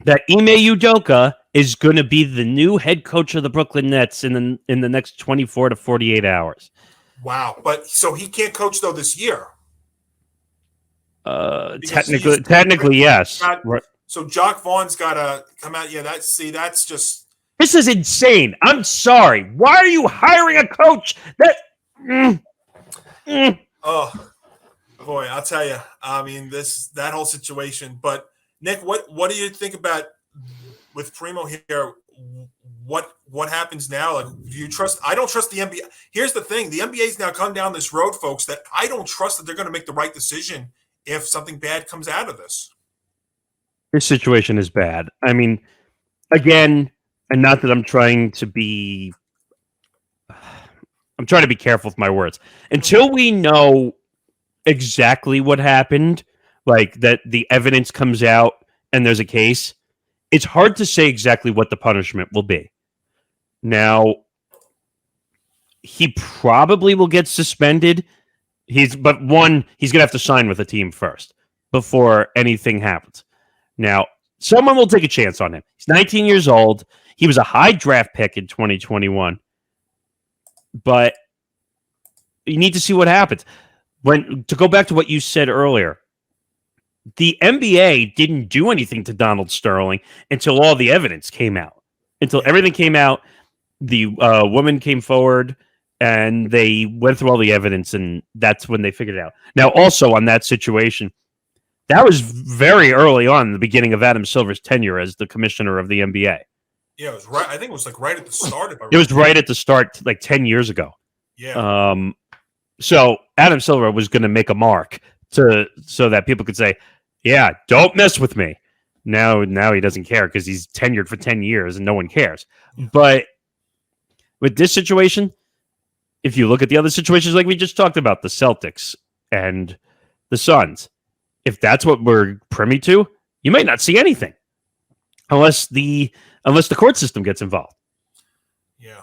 that Ime Udoka is going to be the new head coach of the Brooklyn Nets in the next 24 to 48 hours. Wow. But so he can't coach though this year. Technically, yes. Right. So Jock Vaughn's got to come out. Yeah, that's just. This is insane. I'm sorry. Why are you hiring a coach that? Oh boy, I'll tell you. I mean, that whole situation. But Nick, what do you think about with Primo here? What happens now? Like, do you trust? I don't trust the NBA. Here's the thing: the NBA's now come down this road, folks. That I don't trust that they're going to make the right decision if something bad comes out of this. This situation is bad. I mean, again, and not that I'm trying to be careful with my words. Until we know exactly what happened, like that the evidence comes out and there's a case, it's hard to say exactly what the punishment will be. Now, he probably will get suspended. He's going to have to sign with the team first before anything happens. Now, someone will take a chance on him. He's 19 years old. He was a high draft pick in 2021. But you need to see what happens. To go back to what you said earlier, the NBA didn't do anything to Donald Sterling until all the evidence came out. Until everything came out, the woman came forward and they went through all the evidence, and that's when they figured it out. Now, also on that situation, that was very early on in the beginning of Adam Silver's tenure as the commissioner of the NBA. Yeah, it was right. I think it was like right at the start. It was right at the start, like 10 years ago. Yeah. So Adam Silver was going to make a mark so that people could say, yeah, don't mess with me. Now he doesn't care because he's tenured for 10 years and no one cares. But with this situation, if you look at the other situations like we just talked about, the Celtics and the Suns, if that's what we're privy to, you might not see anything unless the court system gets involved. Yeah.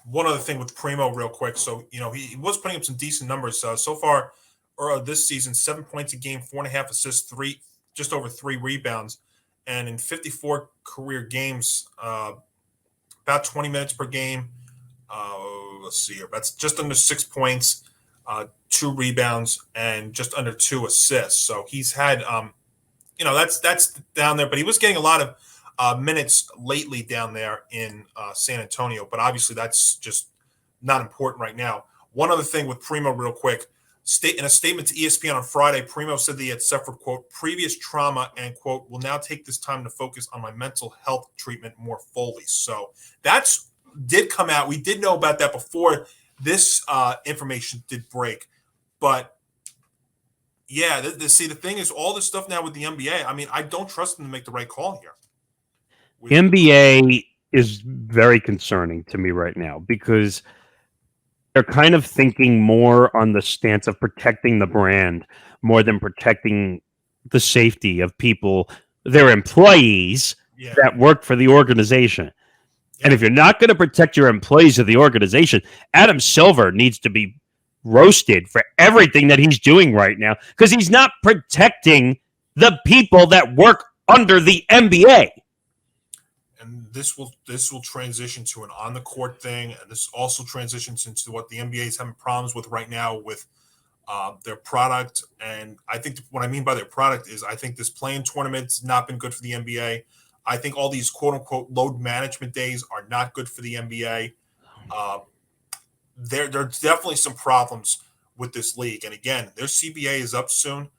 One other thing with Primo real quick. So, he was putting up some decent numbers so far this season, 7 points a game, 4.5 assists, just over 3 rebounds. And in 54 career games, about 20 minutes per game. Let's see here. That's just under 6 points, 2 rebounds, and just under 2 assists. So he's had, that's down there. But he was getting a lot of minutes lately down there in San Antonio. But obviously that's just not important right now. One other thing with Primo real quick. In a statement to ESPN on Friday, Primo said that he had suffered, quote, previous trauma and, quote, will now take this time to focus on my mental health treatment more fully. So that's did come out. We did know about that before this information did break. But, yeah, the thing is, all this stuff now with the NBA, I mean, I don't trust them to make the right call here. The NBA is very concerning to me right now because – they're kind of thinking more on the stance of protecting the brand more than protecting the safety of people, their employees that work for the organization. Yeah. And if you're not going to protect your employees of the organization, Adam Silver needs to be roasted for everything that he's doing right now because he's not protecting the people that work under the NBA. And this will transition to an on-the-court thing, and this also transitions into what the NBA is having problems with right now with their product. And I think what I mean by their product is I think this play-in tournament's not been good for the NBA. I think all these quote-unquote load management days are not good for the NBA. There's definitely some problems with this league. And again, their CBA is up soon.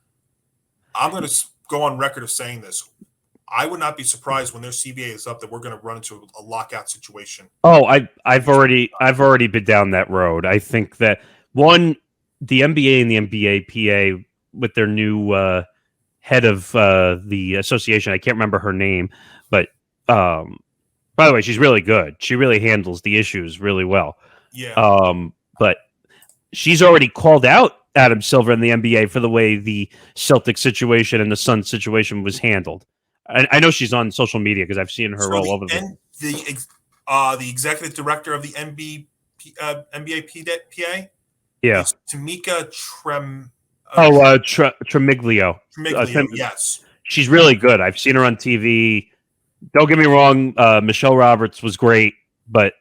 I'm going to go on record of saying this. I would not be surprised when their CBA is up that we're going to run into a lockout situation. Oh, I've already been down that road. I think that the NBA and the NBA PA with their new head of the association, I can't remember her name, but by the way, she's really good. She really handles the issues really well. Yeah. But she's already called out Adam Silver in the NBA for the way the Celtics situation and the Suns situation was handled. I know she's on social media because I've seen her all over the executive director of the NBA PA. Yeah, is Tamika Tremiglio. Yes, she's really good. I've seen her on TV. Don't get me wrong, Michelle Roberts was great, but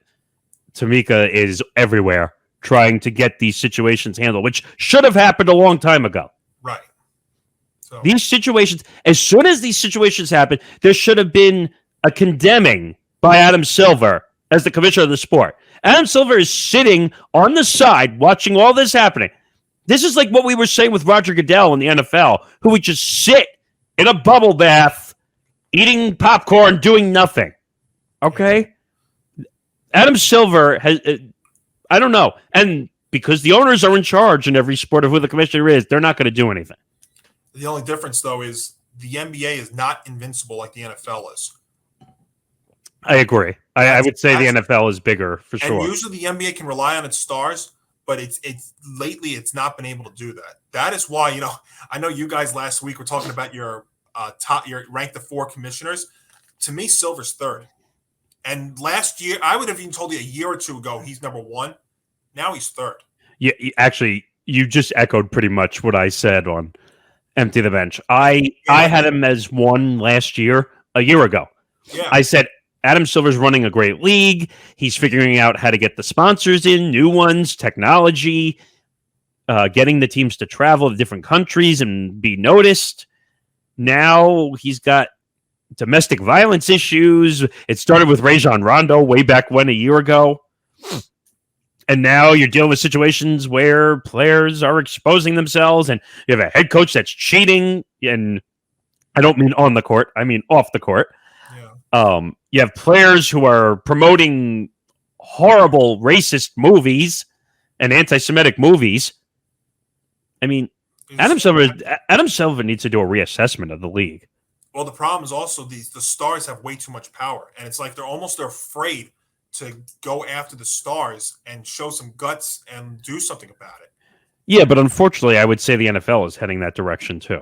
Tamika is everywhere trying to get these situations handled, which should have happened a long time ago. Right. So these situations, as soon as these situations happen, there should have been a condemning by Adam Silver as the commissioner of the sport. Adam Silver is sitting on the side watching all this happening. This is like what we were saying with Roger Goodell in the NFL, who would just sit in a bubble bath, eating popcorn, doing nothing. Okay? Adam Silver has, I don't know. And because the owners are in charge in every sport of who the commissioner is, they're not going to do anything. The only difference, though, is the NBA is not invincible like the NFL is. I agree. I would say the NFL is bigger for sure. And usually the NBA can rely on its stars, but it's lately it's not been able to do that. That is why, I know you guys last week were talking about your rank the 4 commissioners. To me, Silver's third. And last year, I would have even told you a year or two ago he's number 1. Now he's third. Yeah, actually, you just echoed pretty much what I said on Empty the Bench. I had him as 1 last year, a year ago. Yeah. I said Adam Silver's running a great league. He's figuring out how to get the sponsors in, new ones, technology, getting the teams to travel to different countries and be noticed. Now he's got domestic violence issues. It started with Rajon Rondo way back when, a year ago. And now you're dealing with situations where players are exposing themselves, and you have a head coach that's cheating. And I don't mean on the court, I mean off the court. Yeah. You have players who are promoting horrible racist movies and anti-Semitic movies. I mean, Adam Silver needs to do a reassessment of the league. Well, the problem is also the stars have way too much power, and it's like they're afraid to go after the stars and show some guts and do something about it. Yeah, but unfortunately, I would say the NFL is heading that direction too.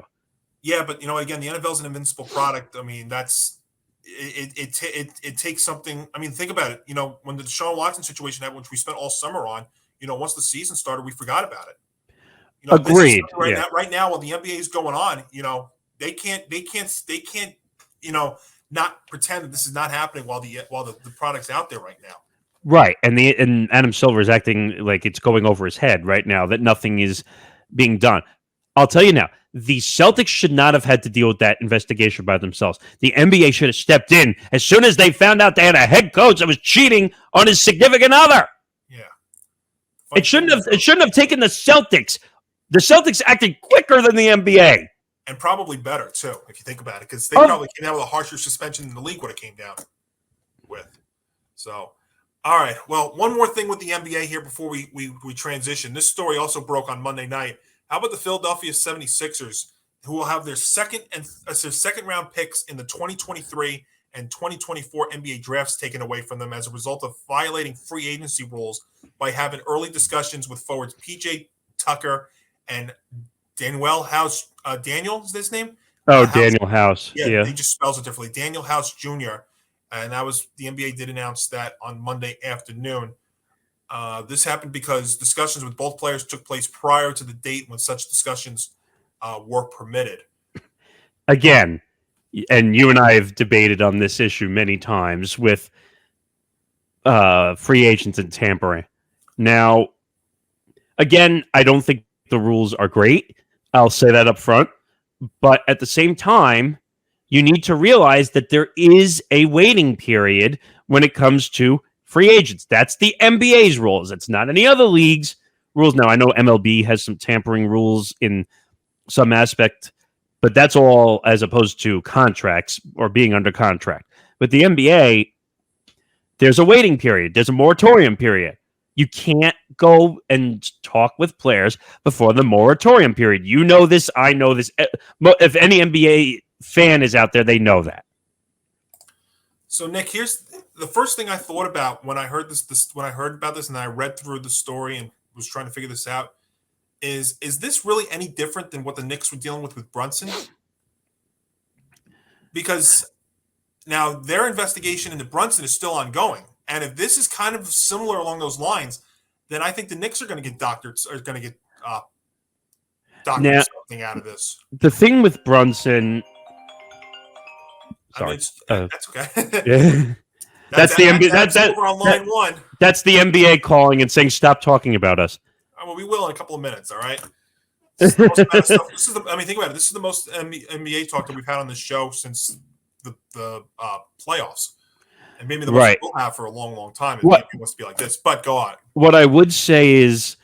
Yeah, but again, the NFL is an invincible product. I mean, that's it takes something. I mean, think about it. When the Deshaun Watson situation happened, which we spent all summer on, once the season started, we forgot about it. Agreed. Right now, while the NBA is going on, they can't, not pretend that this is not happening while the product's out there right now. Right, and Adam Silver is acting like it's going over his head right now, that nothing is being done. I'll tell you now, the Celtics should not have had to deal with that investigation by themselves. The NBA should have stepped in as soon as they found out they had a head coach that was cheating on his significant other. Yeah, it shouldn't have taken the Celtics. The Celtics acted quicker than the NBA. And probably better, too, if you think about it, because they probably came down with a harsher suspension than the league would have came down with. So, all right. Well, one more thing with the NBA here before we transition. This story also broke on Monday night. How about the Philadelphia 76ers, who will have their second round picks in the 2023 and 2024 NBA drafts taken away from them as a result of violating free agency rules by having early discussions with forwards PJ Tucker and Daniel House. Daniel is his name? Daniel House. Yeah, he just spells it differently. Daniel House Jr. And the NBA did announce that on Monday afternoon. This happened because discussions with both players took place prior to the date when such discussions were permitted. Again, and you and I have debated on this issue many times with free agents and tampering. Now, again, I don't think the rules are great. I'll say that up front. But at the same time, you need to realize that there is a waiting period when it comes to free agents. That's the NBA's rules. It's not any other league's rules. Now, I know MLB has some tampering rules in some aspect, but that's all as opposed to contracts or being under contract. With the NBA, there's a waiting period. There's a moratorium period. You can't go and talk with players before the moratorium period. You know this. I know this. If any NBA fan is out there, they know that. So, Nick, here's the first thing I thought about when I heard when I heard about this and I read through the story and was trying to figure this out. Is this really any different than what the Knicks were dealing with Brunson? Because now their investigation into Brunson is still ongoing. And if this is kind of similar along those lines, then I think the Knicks are going to get doctored something out of this. The thing with Brunson, sorry, that's okay. Yeah. That's the NBA. That's on line one. That's the NBA calling and saying, "Stop talking about us." Well, we will in a couple of minutes. All right. This is the most amount of stuff. I mean, think about it. This is the most NBA talk that we've had on this show since the playoffs, and maybe the most we'll have for a long, long time. It must be like this. But go on. What I would say is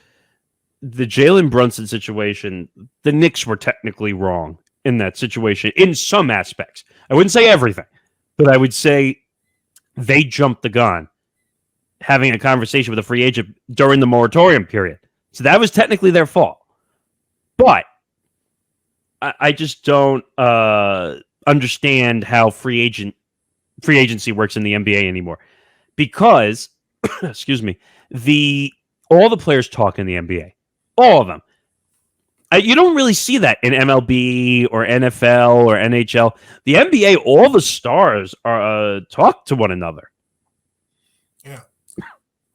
the Jalen Brunson situation. The Knicks were technically wrong in that situation in some aspects. I wouldn't say everything, but I would say they jumped the gun having a conversation with a free agent during the moratorium period. So that was technically their fault. But I just don't understand how free agency works in the NBA anymore, because excuse me, all the players talk in the NBA, all of them. You don't really see that in MLB or NFL or NHL. The NBA, all the stars are talk to one another. Yeah.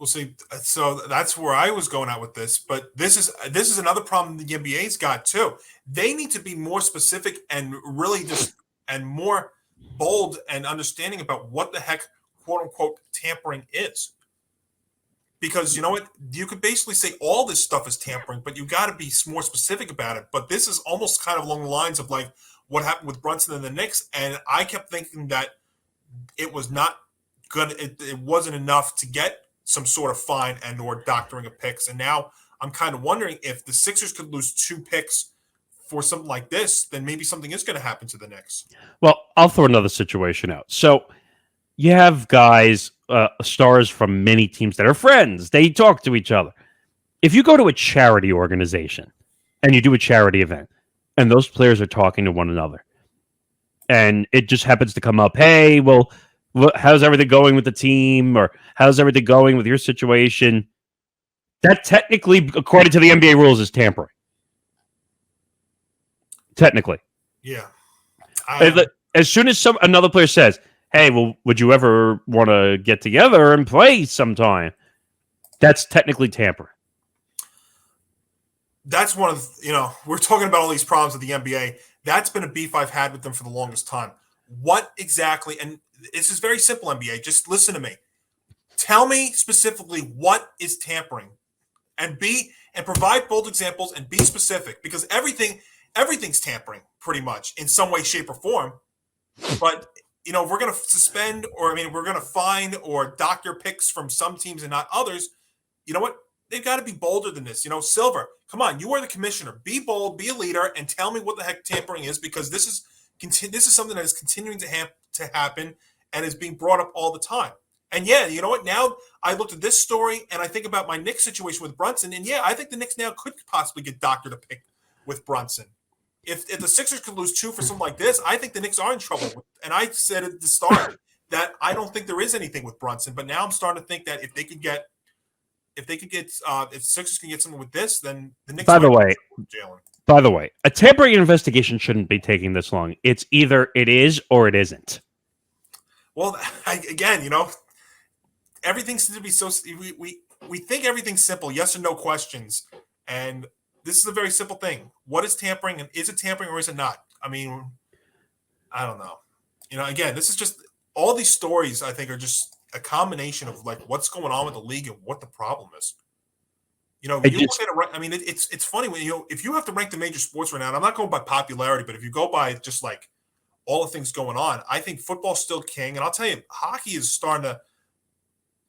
We'll see. So that's where I was going at with this, but this is another problem the NBA's got too. They need to be more specific and really and more bold and understanding about what the heck, quote unquote, tampering is. Because you know what, you could basically say all this stuff is tampering, but you got to be more specific about it. But this is almost kind of along the lines of like what happened with Brunson and the Knicks, and I kept thinking that it was not good. It wasn't enough to get some sort of fine and or doctoring of picks. And now I'm kind of wondering if the Sixers could lose 2 picks for something like this, then maybe something is going to happen to the Knicks. Well, I'll throw another situation out. So you have guys, stars from many teams that are friends. They talk to each other. If you go to a charity organization and you do a charity event and those players are talking to one another and it just happens to come up, hey, well, how's everything going with the team, or how's everything going with your situation? That technically, according to the NBA rules, is tampering. Technically. Yeah. As soon as another player says, hey, well, would you ever want to get together and play sometime? That's technically tampering. That's one of, we're talking about all these problems with the NBA. That's been a beef I've had with them for the longest time. What exactly, and this is very simple, NBA. Just listen to me. Tell me specifically what is tampering, and provide bold examples and be specific, because everything's tampering pretty much in some way, shape, or form. But if we're going to suspend, or we're going to fine or dock your picks from some teams and not others, you know what? They've got to be bolder than this. Silver, come on, you are the commissioner. Be bold, be a leader, and tell me what the heck tampering is, because this is something that is continuing to happen and is being brought up all the time. And yeah, you know what? Now I looked at this story and I think about my Knicks situation with Brunson, and yeah, I think the Knicks now could possibly get doctored a pick with Brunson. If the Sixers could lose 2 for something like this, I think the Knicks are in trouble. And I said at the start that I don't think there is anything with Brunson, but now I'm starting to think that if Sixers can get something with this, then the Knicks. By the way, a tampering investigation shouldn't be taking this long. It's either it is or it isn't. Well, everything seems to be so. We think everything's simple, yes or no questions, and this is a very simple thing. What is tampering, and is it tampering or is it not? I don't know. Again, this is just all these stories. I think are just a combination of like what's going on with the league and what the problem is. It's funny when if you have to rank the major sports right now, and I'm not going by popularity, but if you go by just like all the things going on, I think football's still king. And I'll tell you, hockey is starting to.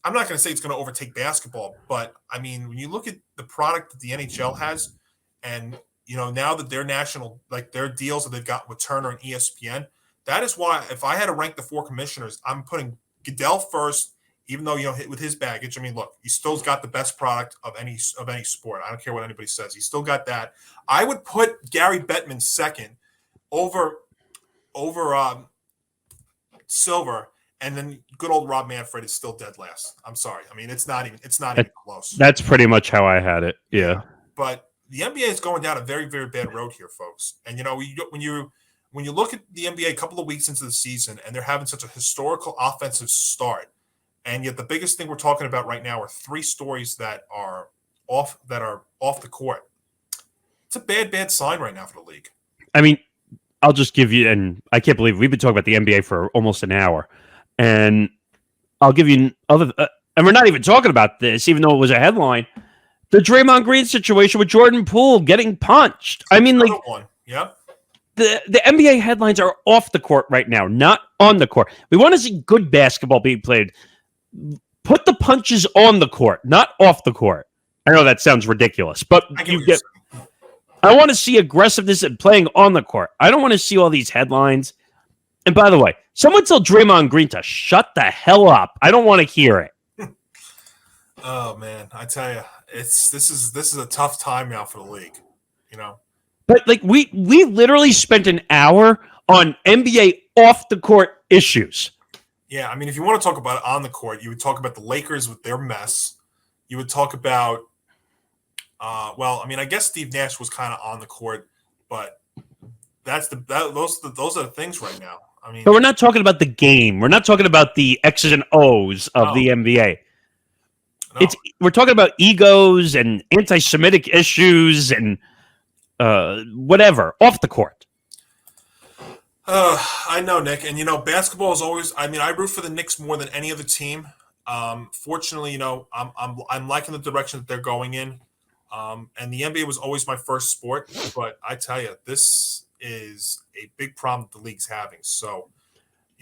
I'm not going to say it's going to overtake basketball, but when you look at the product that the NHL has, and now that their deals that they've got with Turner and ESPN, that is why if I had to rank the 4 commissioners, I'm putting Goodell first. Even though with his baggage, look, he still's got the best product of any sport. I don't care what anybody says. He's still got that. I would put Gary Bettman second over Silver, and then good old Rob Manfred is still dead last. I'm sorry. It's not even close. That's pretty much how I had it. Yeah. But the NBA is going down a very, very bad road here, folks. And when you look at the NBA a couple of weeks into the season, and they're having such a historical offensive start. And yet the biggest thing we're talking about right now are 3 stories that are off the court. It's a bad sign right now for the league. I'll just give you, and I can't believe we've been talking about the NBA for almost an hour, and I'll give you and we're not even talking about this, even though it was a headline. The Draymond Green situation with Jordan Poole getting punched. I mean, Another like one. Yep. the NBA headlines are off the court right now, not on the court. We want to see good basketball being played. Put the punches on the court, not off the court. I know that sounds ridiculous, but I get you what you're get. saying. I want to see aggressiveness and playing on the court. I don't want to see all these headlines. And by the way, someone tell Draymond Green to shut the hell up. I don't want to hear it. Oh man, I tell you, this is a tough time now for the league. You know. But like we literally spent an hour on NBA off the court issues. Yeah, I mean, if you want to talk about it on the court, you would talk about the Lakers with their mess. You would talk about, well, I mean, I guess Steve Nash was kind of on the court, but those are the things right now. I mean, But we're not talking about the game. We're not talking about the X's and O's of the NBA. no. We're talking about egos and anti-Semitic issues and whatever off the court. I know, Nick, and basketball is always. I mean, I root for the Knicks more than any other team. Fortunately, I'm liking the direction that they're going in, and the NBA was always my first sport. But I tell you, this is a big problem that the league's having. So,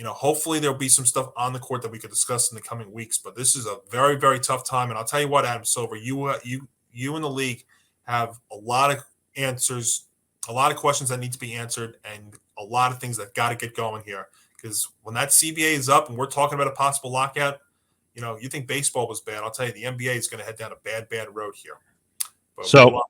hopefully there'll be some stuff on the court that we could discuss in the coming weeks. But this is a very, very tough time, and I'll tell you what, Adam Silver, you in the league have a lot of answers, a lot of questions that need to be answered, and a lot of things that got to get going here. Because when that CBA is up and we're talking about a possible lockout, you think baseball was bad. I'll tell you, the NBA is going to head down a bad, bad road here. But so,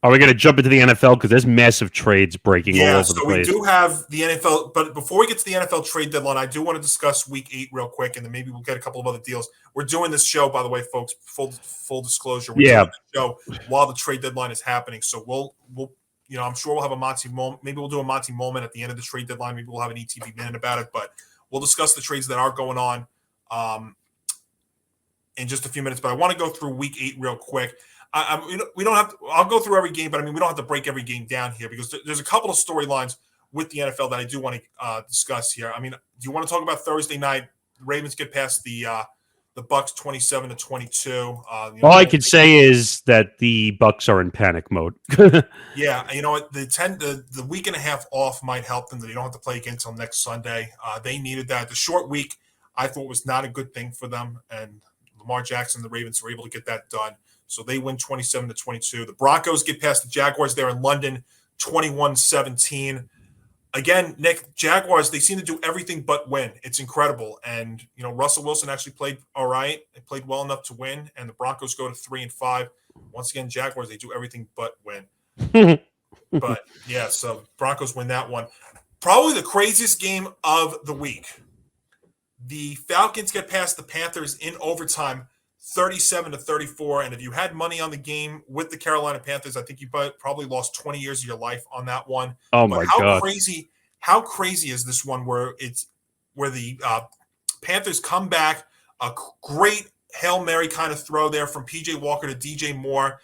are we going to jump into the NFL? Because there's massive trades breaking all over the place. We do have the NFL. But before we get to the NFL trade deadline, I do want to discuss Week 8 real quick, and then maybe we'll get a couple of other deals. We're doing this show, by the way, folks, full disclosure. We're doing this show while the trade deadline is happening. So we'll I'm sure we'll have a Monty moment. Maybe we'll do a Monty moment at the end of the trade deadline. Maybe we'll have an ETB minute about it. But we'll discuss the trades that are going on in just a few minutes. But I want to go through Week 8 real quick. We don't have to. I'll go through every game, but I mean, we don't have to break every game down here because there's a couple of storylines with the NFL that I do want to discuss here. I mean, do you want to talk about Thursday night? The Ravens get past the Bucks 27-22. All I can say is that the Bucks are in panic mode. Yeah, you know what? The week and a half off might help them that they don't have to play again until next Sunday. They needed that. The short week I thought was not a good thing for them, and Lamar Jackson and the Ravens were able to get that done. So they win 27-22. The Broncos get past the Jaguars there in London, 21-17. Again, Nick, Jaguars, they seem to do everything but win. It's incredible. And, Russell Wilson actually played all right. They played well enough to win. And the Broncos go to 3-5. Once again, Jaguars, they do everything but win. But, yeah, so Broncos win that one. Probably the craziest game of the week. The Falcons get past the Panthers in overtime, 37-34. And if you had money on the game with the Carolina Panthers, I think you probably lost 20 years of your life on that one. Oh, my God. How crazy is this one where the Panthers come back, a great Hail Mary kind of throw there from PJ Walker to DJ Moore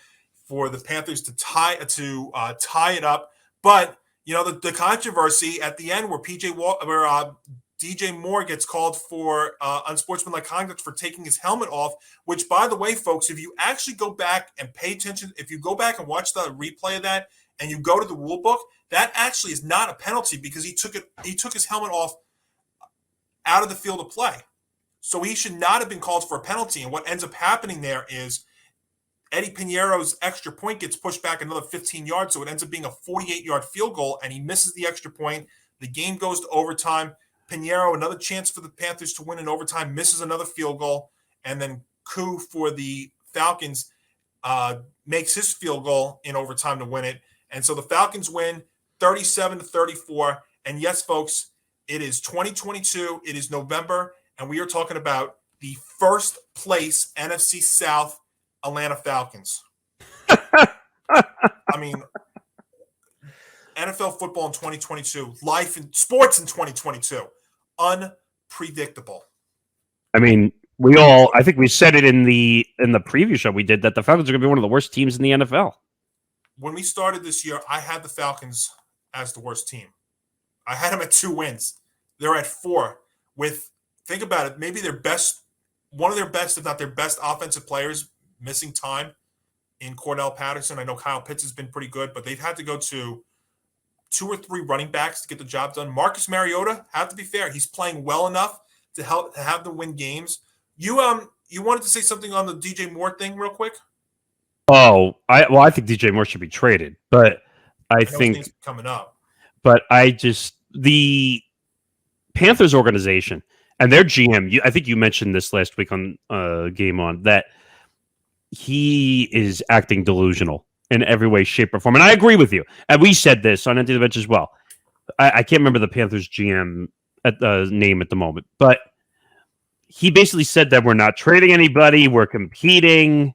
for the Panthers to tie it up. But, the controversy at the end where DJ Moore gets called for unsportsmanlike conduct for taking his helmet off, which, by the way, folks, if you actually go back and pay attention, if you go back and watch the replay of that and you go to the rule book, that actually is not a penalty because he took his helmet off out of the field of play. So he should not have been called for a penalty. And what ends up happening there is Eddie Piñeiro's extra point gets pushed back another 15 yards, so it ends up being a 48-yard field goal, and he misses the extra point. The game goes to overtime. Piñeiro, another chance for the Panthers to win in overtime, misses another field goal, and then Koo for the Falcons makes his field goal in overtime to win it. And so the Falcons win 37-34. And yes, folks, it is 2022. It is November, and we are talking about the first place NFC South Atlanta Falcons. I mean, NFL football in 2022, life in sports in 2022. Unpredictable. I mean, I think we said it in the preview show we did that the Falcons are going to be one of the worst teams in the NFL. When we started this year, I had the Falcons as the worst team. I had them at 2 wins. They're at 4 with, think about it, maybe one of their best, if not their best offensive players missing time. in Cordell Patterson. I know Kyle Pitts has been pretty good, but they've had to go to 2 or 3 running backs to get the job done. Marcus Mariota, have to be fair, he's playing well enough to help to have them win games. You wanted to say something on the DJ Moore thing real quick? I think DJ Moore should be traded, but I think his name's coming up. But the Panthers organization and their GM, I think you mentioned this last week on Game On, that he is acting delusional in every way, shape, or form. And I agree with you. And we said this on Empty the Bench as well. I can't remember the Panthers GM name at the moment, but he basically said that we're not trading anybody. We're competing.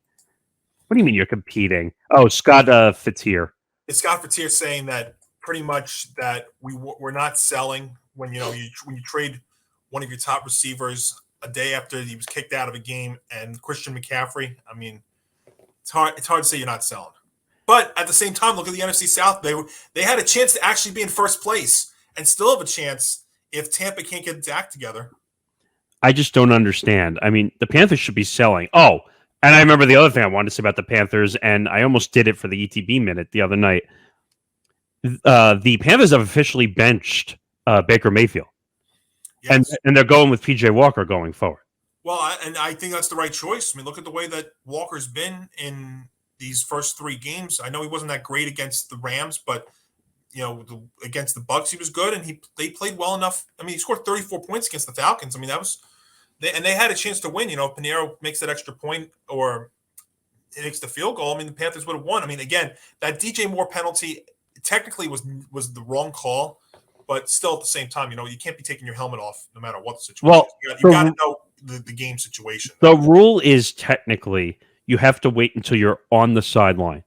What do you mean you're competing? Oh, Scott Fatier. It's Scott Fatier saying that pretty much that we're not selling when you trade one of your top receivers a day after he was kicked out of a game, and Christian McCaffrey. I mean, it's hard to say you're not selling. But at the same time, look at the NFC South. They had a chance to actually be in first place and still have a chance if Tampa can't get its act together. I just don't understand. I mean, the Panthers should be selling. Oh, and I remember the other thing I wanted to say about the Panthers, and I almost did it for the ETB minute the other night. The Panthers have officially benched Baker Mayfield. Yes. And they're going with PJ Walker going forward. Well, I think that's the right choice. I mean, look at the way that Walker's been in these first 3 games. I know he wasn't that great against the Rams, but against the Bucs he was good, and they played well enough. I mean, he scored 34 points against the Falcons. I mean, they had a chance to win. If Pinheiro makes that extra point or makes the field goal, I mean, the Panthers would have won. I mean, again, that DJ Moore penalty technically was the wrong call, but still at the same time, you can't be taking your helmet off no matter what the situation. Well, you got to know the game situation. The rule is technically you have to wait until you're on the sideline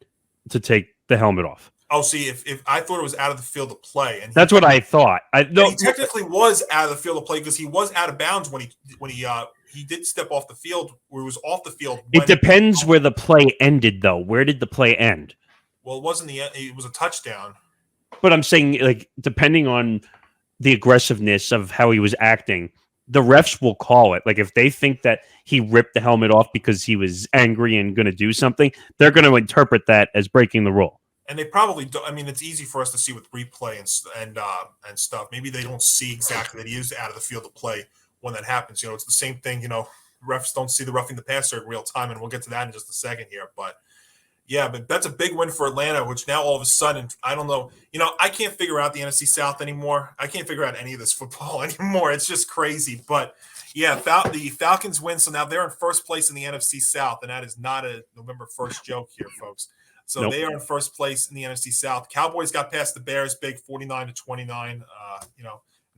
to take the helmet off. Oh, see, if I thought it was out of the field of play, and that's what I thought. He technically was out of the field of play because he was out of bounds when he did step off the field, or he was off the field. It depends where the play ended, though. Where did the play end? Well, it wasn't the end. It was a touchdown. But I'm saying, like, depending on the aggressiveness of how he was acting, the refs will call it. Like, if they think that he ripped the helmet off because he was angry and going to do something, they're going to interpret that as breaking the rule. And they probably do. I mean, it's easy for us to see with replay and stuff. Maybe they don't see exactly that he is out of the field of play when that happens. It's the same thing. Refs don't see the roughing the passer in real time, and we'll get to that in just a second here. But yeah, but that's a big win for Atlanta, which now all of a sudden, I don't know. I can't figure out the NFC South anymore. I can't figure out any of this football anymore. It's just crazy. But yeah, the Falcons win, so now they're in first place in the NFC South, and that is not a November 1st joke here, folks. So nope. They are in first place in the NFC South. Cowboys got past the Bears big 49-29. And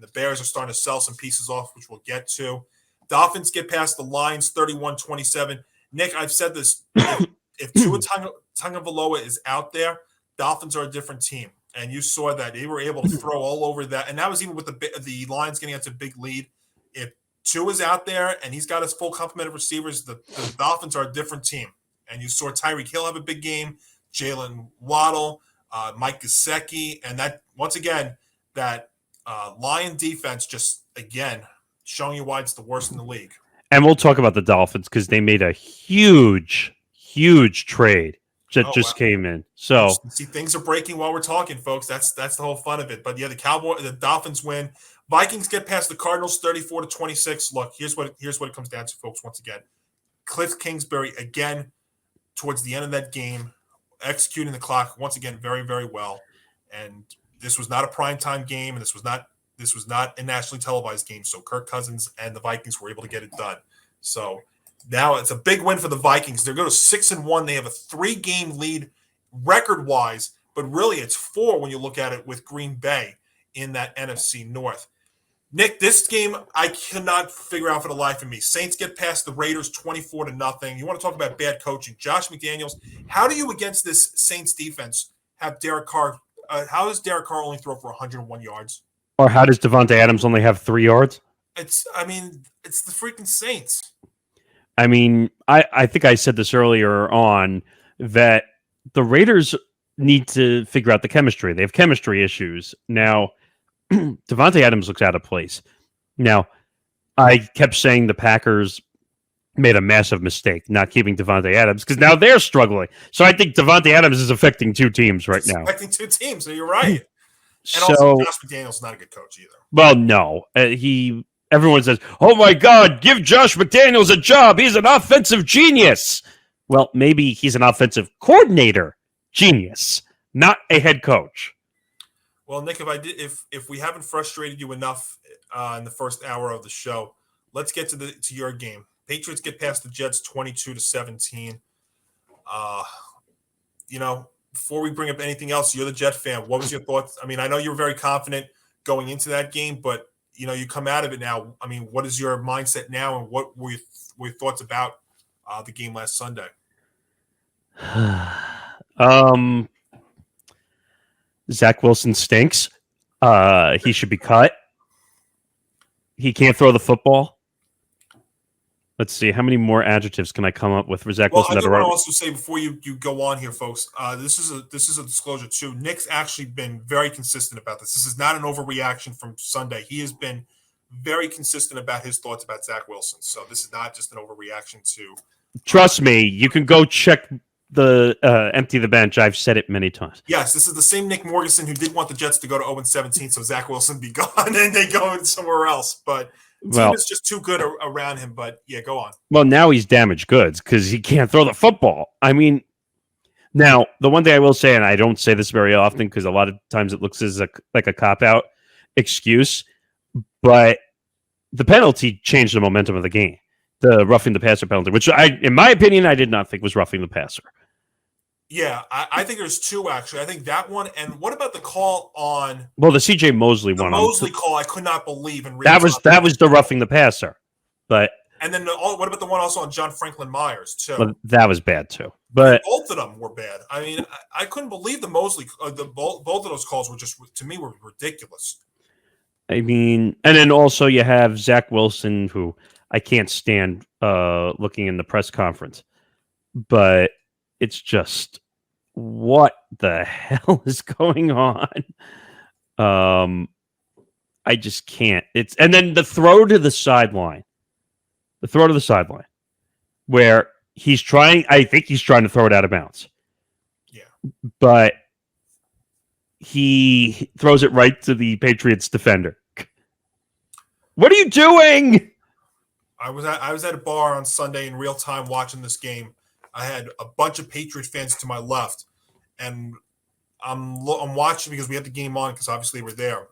the Bears are starting to sell some pieces off, which we'll get to. Dolphins get past the Lions 31-27. Nick, I've said this. If Tua Tagovailoa is out there, Dolphins are a different team. And you saw that. They were able to throw all over that. And that was even with the Lions getting into a big lead. If Tua's out there and he's got his full complement of receivers, the Dolphins are a different team. And you saw Tyreek Hill have a big game. Jalen Waddle, Mike Gesicki, and that once again that Lion defense just again showing you why it's the worst in the league. And we'll talk about the Dolphins because they made a huge trade that came in. So see, things are breaking while we're talking, folks. That's the whole fun of it. But yeah, the Dolphins win. Vikings get past the Cardinals 34-26. Look, here's what it comes down to, folks. Once again, Cliff Kingsbury again towards the end of that game. Executing the clock once again very, very well. And this was not a primetime game, and this was not a nationally televised game. So Kirk Cousins and the Vikings were able to get it done. So now it's a big win for the Vikings. They're going to 6-1. They have a 3-game lead record-wise, but really it's 4 when you look at it with Green Bay in that NFC North. Nick, this game I cannot figure out for the life of me. Saints get past the Raiders 24-0. You want to talk about bad coaching? Josh McDaniels. How do you against this Saints defense have Derek Carr? How does Derek Carr only throw for 101 yards? Or how does Devontae Adams only have 3 yards? It's the freaking Saints. I mean, I think I said this earlier on that the Raiders need to figure out the chemistry. They have chemistry issues now. Devontae Adams looks out of place. Now, I kept saying the Packers made a massive mistake not keeping Devontae Adams because now they're struggling. So I think Devontae Adams is affecting two teams right now. Affecting two teams, so you're right. And So, also, Josh McDaniels not a good coach either. well, no. Everyone says, oh my God, give Josh McDaniels a job. He's an offensive genius. Well, maybe he's an offensive coordinator genius, not a head coach. Well, Nick, if we haven't frustrated you enough in the first hour of the show, let's get to your game. Patriots get past the Jets 22-17. Before we bring up anything else, you're the Jet fan. What was your thoughts? I mean, I know you were very confident going into that game, but you come out of it now. I mean, what is your mindset now, and what were your thoughts about the game last Sunday? Zach Wilson stinks. He should be cut. He can't throw the football. Let's see. How many more adjectives can I come up with for Zach Wilson? I do want to also say before you go on here, folks, this is a disclosure too. Nick's actually been very consistent about this. This is not an overreaction from Sunday. He has been very consistent about his thoughts about Zach Wilson. So this is not just an overreaction to. Trust me, you can go check the empty the bench. I've said it many times. Yes, this is the same Nick Morgasen who did want the Jets to go to 0-17, so Zach Wilson be gone and they go somewhere else. But team is just too good around him. But yeah, go on. Well, now he's damaged goods because he can't throw the football. I mean, now the one thing I will say, and I don't say this very often because a lot of times it looks like a cop-out excuse, but the penalty changed the momentum of the game. The roughing the passer penalty, which in my opinion, I did not think was roughing the passer. Yeah, I think there's two, actually. I think that one, and what about the call on... Well, the C.J. Mosley one. The Mosley call, I could not believe. That was the roughing the passer. But and then what about the one also on John Franklin Myers, too? Well, that was bad, too. But both of them were bad. I mean, I couldn't believe the Mosley... both of those calls were just, to me, were ridiculous. I mean, and then also you have Zach Wilson, who I can't stand looking in the press conference. But it's just, what the hell is going on? I just can't. And then the throw to the sideline. Where I think he's trying to throw it out of bounds. Yeah. But he throws it right to the Patriots defender. What are you doing? I was at a bar on Sunday in real time watching this game. I had a bunch of Patriots fans to my left, and I'm watching because we had the game on because obviously we're there.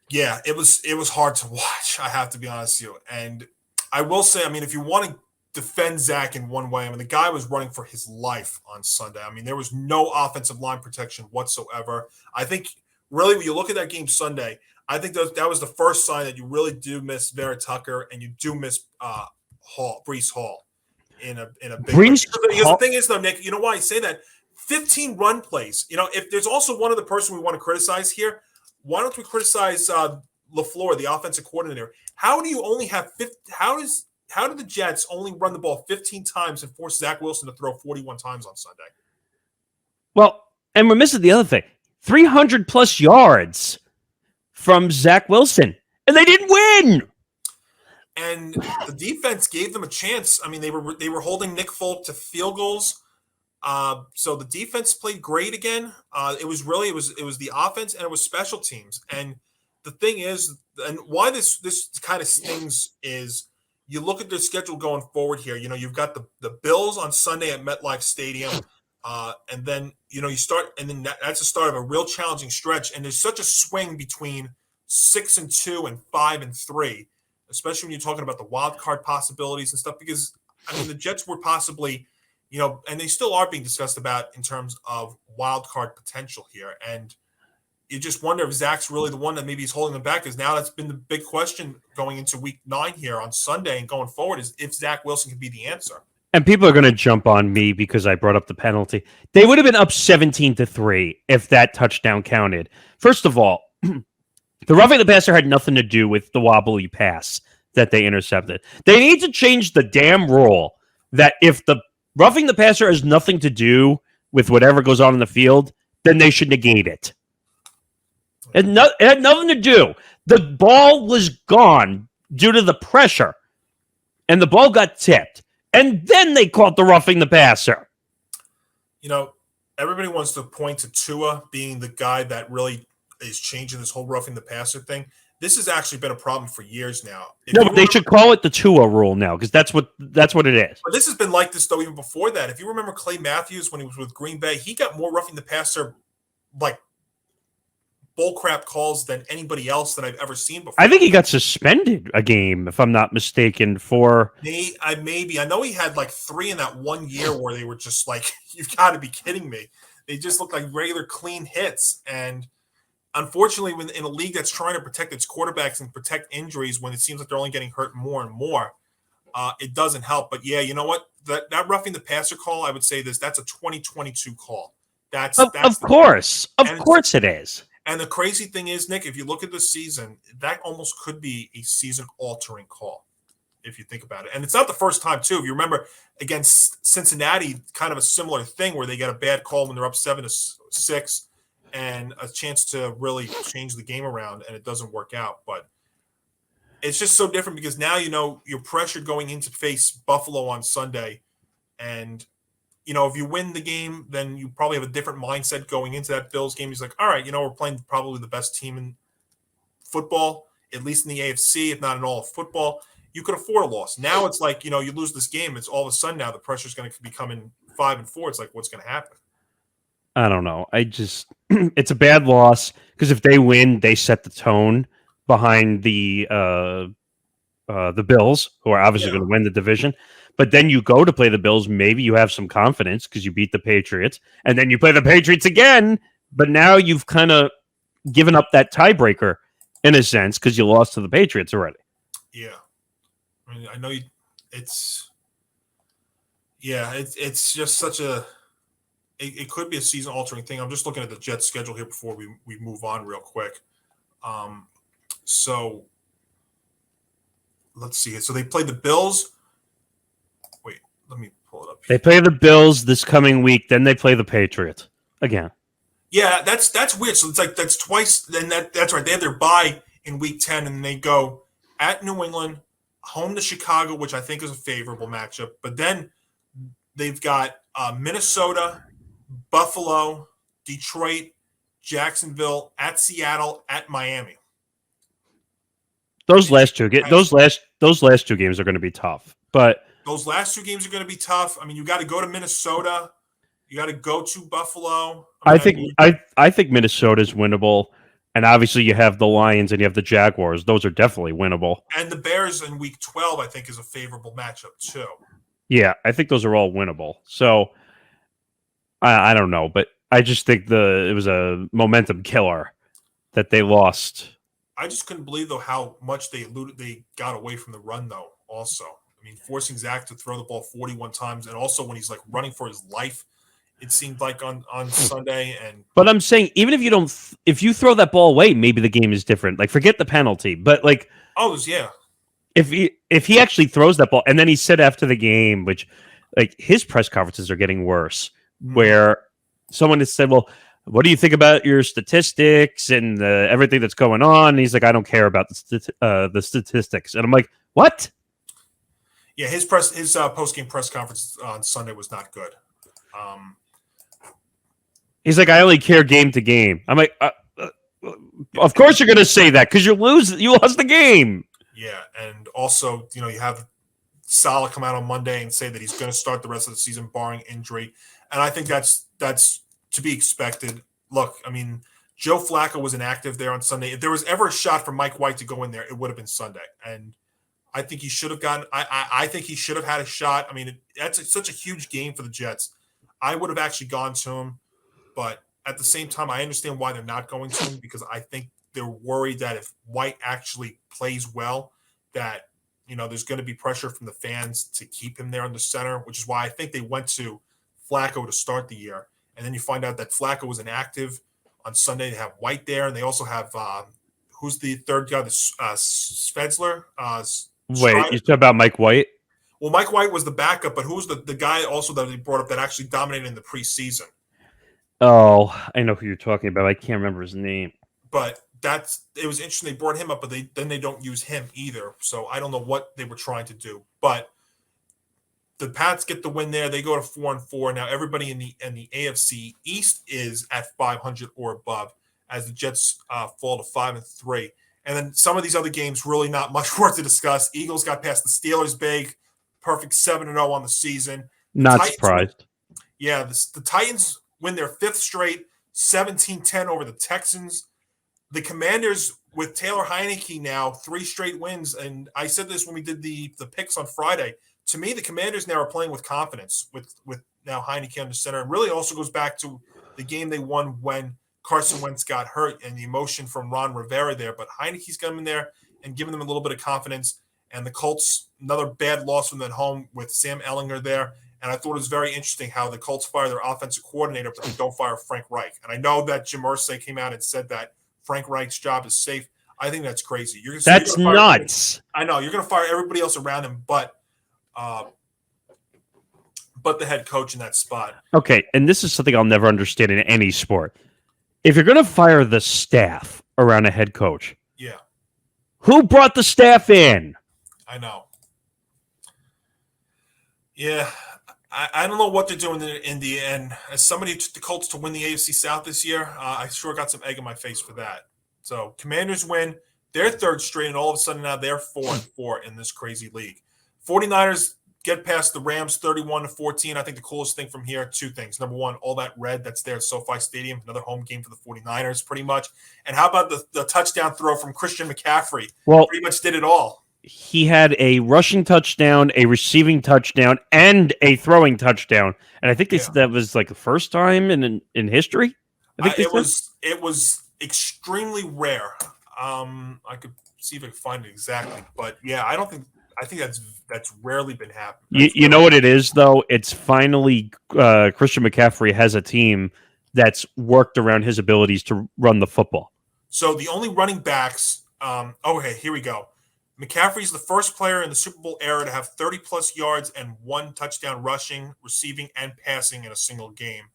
Yeah, it was hard to watch. I have to be honest with you, and I will say, I mean, if you want to defend Zach in one way, I mean, the guy was running for his life on Sunday. I mean, there was no offensive line protection whatsoever. I think really when you look at that game Sunday, I think that was the first sign that you really do miss Vera Tucker and you do miss Breece Hall. In a big way. Because the thing is, though, Nick, you know why I say that? 15 run plays. If there's also one other person we want to criticize here, why don't we criticize LaFleur, the offensive coordinator? How do you only have how do the Jets only run the ball 15 times and force Zach Wilson to throw 41 times on Sunday? Well, and we're missing the other thing: 300 plus yards from Zach Wilson, and they didn't win. And the defense gave them a chance. I mean, they were holding Nick Folk to field goals. So the defense played great again. It was the offense and it was special teams. And the thing is, and why this kind of stings is you look at their schedule going forward here. You've got the Bills on Sunday at MetLife Stadium. And then, you start, and then that's the start of a real challenging stretch. And there's such a swing between 6-2 and 5-3. Especially when you're talking about the wild card possibilities and stuff, because I mean the Jets were possibly, and they still are being discussed about in terms of wild card potential here. And you just wonder if Zach's really the one that maybe he's holding them back, because now that's been the big question going into week 9 here on Sunday and going forward is if Zach Wilson can be the answer. And people are going to jump on me because I brought up the penalty. They would have been up 17-3 if that touchdown counted. First of all, the roughing the passer had nothing to do with the wobbly pass that they intercepted. They need to change the damn rule that if the roughing the passer has nothing to do with whatever goes on in the field, then they should negate it. It had nothing to do. The ball was gone due to the pressure. and the ball got tipped, and then they caught the roughing the passer. You know, everybody wants to point to Tua being the guy that really is changing this whole roughing the passer thing. This has actually been a problem for years now. No, but they should call it the Tua rule now, because that's what it is. But this has been like this though even before that. If you remember Clay Matthews when he was with Green Bay, he got more roughing the passer like bullcrap calls than anybody else that I've ever seen before. I think he got suspended a game, if I'm not mistaken, for maybe. I know he had like 3 in that 1 year where they were just like, you've got to be kidding me. They just look like regular clean hits. And unfortunately, when in a league that's trying to protect its quarterbacks and protect injuries, when it seems like they're only getting hurt more and more, it doesn't help. But yeah, you know what? That roughing the passer call, I would say that's a 2022 call. Of course it is. And the crazy thing is, Nick, if you look at the season, that almost could be a season-altering call, if you think about it. And it's not the first time, too. If you remember, against Cincinnati, kind of a similar thing where they get a bad call when they're up 7-6 and a chance to really change the game around, and it doesn't work out. But it's just so different because now, you know, you're pressured going in to face Buffalo on Sunday, and you know, if you win the game, then you probably have a different mindset going into that Bills game. He's like, all right, you know, we're playing probably the best team in football, at least in the AFC, if not in all of football. You could afford a loss. Now it's like, you know, you lose this game. It's all of a sudden now the pressure's going to be coming 5-4. It's like, what's going to happen? I don't know. It's a bad loss because if they win, they set the tone behind the Bills, who are obviously going to win the division. But then you go to play the Bills, maybe you have some confidence because you beat the Patriots, and then you play the Patriots again, but now you've kind of given up that tiebreaker in a sense because you lost to the Patriots already. Yeah. I mean, I know it's just such a it could be a season-altering thing. I'm just looking at the Jets' schedule here before we move on real quick. So let's see. So they played the Bills. Let me pull it up here. They play the Bills this coming week, then they play the Patriots again. Yeah, that's weird. So it's like that's twice. Then that's right. They have their bye in week 10, and they go at New England, home to Chicago, which I think is a favorable matchup. But then they've got Minnesota, Buffalo, Detroit, Jacksonville, at Seattle, at Miami. Those last two games are going to be tough, but. Those last 2 games are going to be tough. I mean, you got to go to Minnesota. You got to go to Buffalo. I think Minnesota's winnable, and obviously you have the Lions and you have the Jaguars. Those are definitely winnable. And the Bears in Week 12, I think, is a favorable matchup too. Yeah, I think those are all winnable. So I don't know, but I just think it was a momentum killer that they lost. I just couldn't believe though how much they got away from the run though. Also. I mean, forcing Zach to throw the ball 41 times, and also when he's like running for his life, it seemed like on Sunday. But I'm saying even if you throw that ball away, maybe the game is different. Like forget the penalty, but like if he actually throws that ball, and then he said after the game, which like his press conferences are getting worse, where someone has said, "Well, what do you think about your statistics and everything that's going on?" And he's like, "I don't care about the statistics," and I'm like, "What?" Yeah, his post-game press conference on Sunday was not good. He's like, I only care game to game. I'm like, of course you're going to say that because you lost the game. Yeah, and also, you know, you have Saleh come out on Monday and say that he's going to start the rest of the season barring injury, and I think that's to be expected. Look, I mean, Joe Flacco was inactive there on Sunday. If there was ever a shot for Mike White to go in there, it would have been Sunday, and I think he should have gotten. I think he should have had a shot. I mean, that's such a huge game for the Jets. I would have actually gone to him, but at the same time, I understand why they're not going to him because I think they're worried that if White actually plays well, that you know there's going to be pressure from the fans to keep him there in the center, which is why I think they went to Flacco to start the year. And then you find out that Flacco was inactive on Sunday. They have White there, and they also have who's the third guy? Svedzler. Wait, you talking about Mike White? Well, Mike White was the backup, but who's the guy also that he brought up that actually dominated in the preseason? Oh, I know who you're talking about. I can't remember his name. But it was interesting. They brought him up, but then they don't use him either. So I don't know what they were trying to do. But the Pats get the win there. They go to 4-4. Now everybody in the AFC East is at 500 or above, as the Jets fall to 5-3. And then some of these other games, really not much worth to discuss. Eagles got past the Steelers big, perfect 7-0 on the season. Not surprised. The Titans win their fifth straight, 17-10 over the Texans. The Commanders with Taylor Heineke now 3 straight wins, and I said this when we did the picks on Friday. To me, the Commanders now are playing with confidence with now Heineke under center. And really also goes back to the game they won when Carson Wentz got hurt and the emotion from Ron Rivera there. But Heineke's coming there and giving them a little bit of confidence. And the Colts, another bad loss from them at home with Sam Ehlinger there. And I thought it was very interesting how the Colts fire their offensive coordinator, but they don't fire Frank Reich. And I know that Jim Irsay came out and said that Frank Reich's job is safe. I think that's crazy. That's nuts. I know. You're going to fire everybody else around him, but the head coach in that spot. Okay, and this is something I'll never understand in any sport. If you're going to fire the staff around a head coach, who brought the staff in? I know. Yeah, I don't know what they're doing in the end. As somebody who took the Colts to win the AFC South this year, I sure got some egg in my face for that. So Commanders win their third straight, and all of a sudden now they're 4-4 in this crazy league. 49ers get past the Rams 31-14. I think the coolest thing from here, 2 things. Number one, all that red that's there at SoFi Stadium, another home game for the 49ers pretty much. And how about the touchdown throw from Christian McCaffrey? Well, pretty much did it all. He had a rushing touchdown, a receiving touchdown, and a throwing touchdown. And I think they said that was like the first time in history. I think it was extremely rare. I could see if I can find it exactly, but yeah, I think that's rarely been happening. You know what it is, though? It's finally Christian McCaffrey has a team that's worked around his abilities to run the football. So the only running backs okay, here we go. McCaffrey's the first player in the Super Bowl era to have 30-plus yards and 1 touchdown rushing, receiving, and passing in a single game.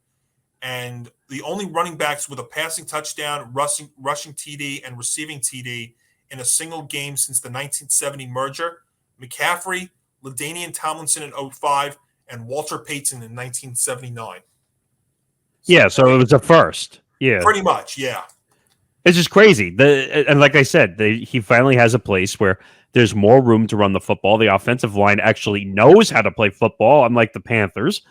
And the only running backs with a passing touchdown, rushing TD, and receiving TD in a single game since the 1970 merger, McCaffrey, LaDainian Tomlinson in 2005, and Walter Payton in 1979. Yeah, so it was a first. Yeah. Pretty much, yeah. It's just crazy. And like I said, he finally has a place where there's more room to run the football. The offensive line actually knows how to play football, unlike the Panthers.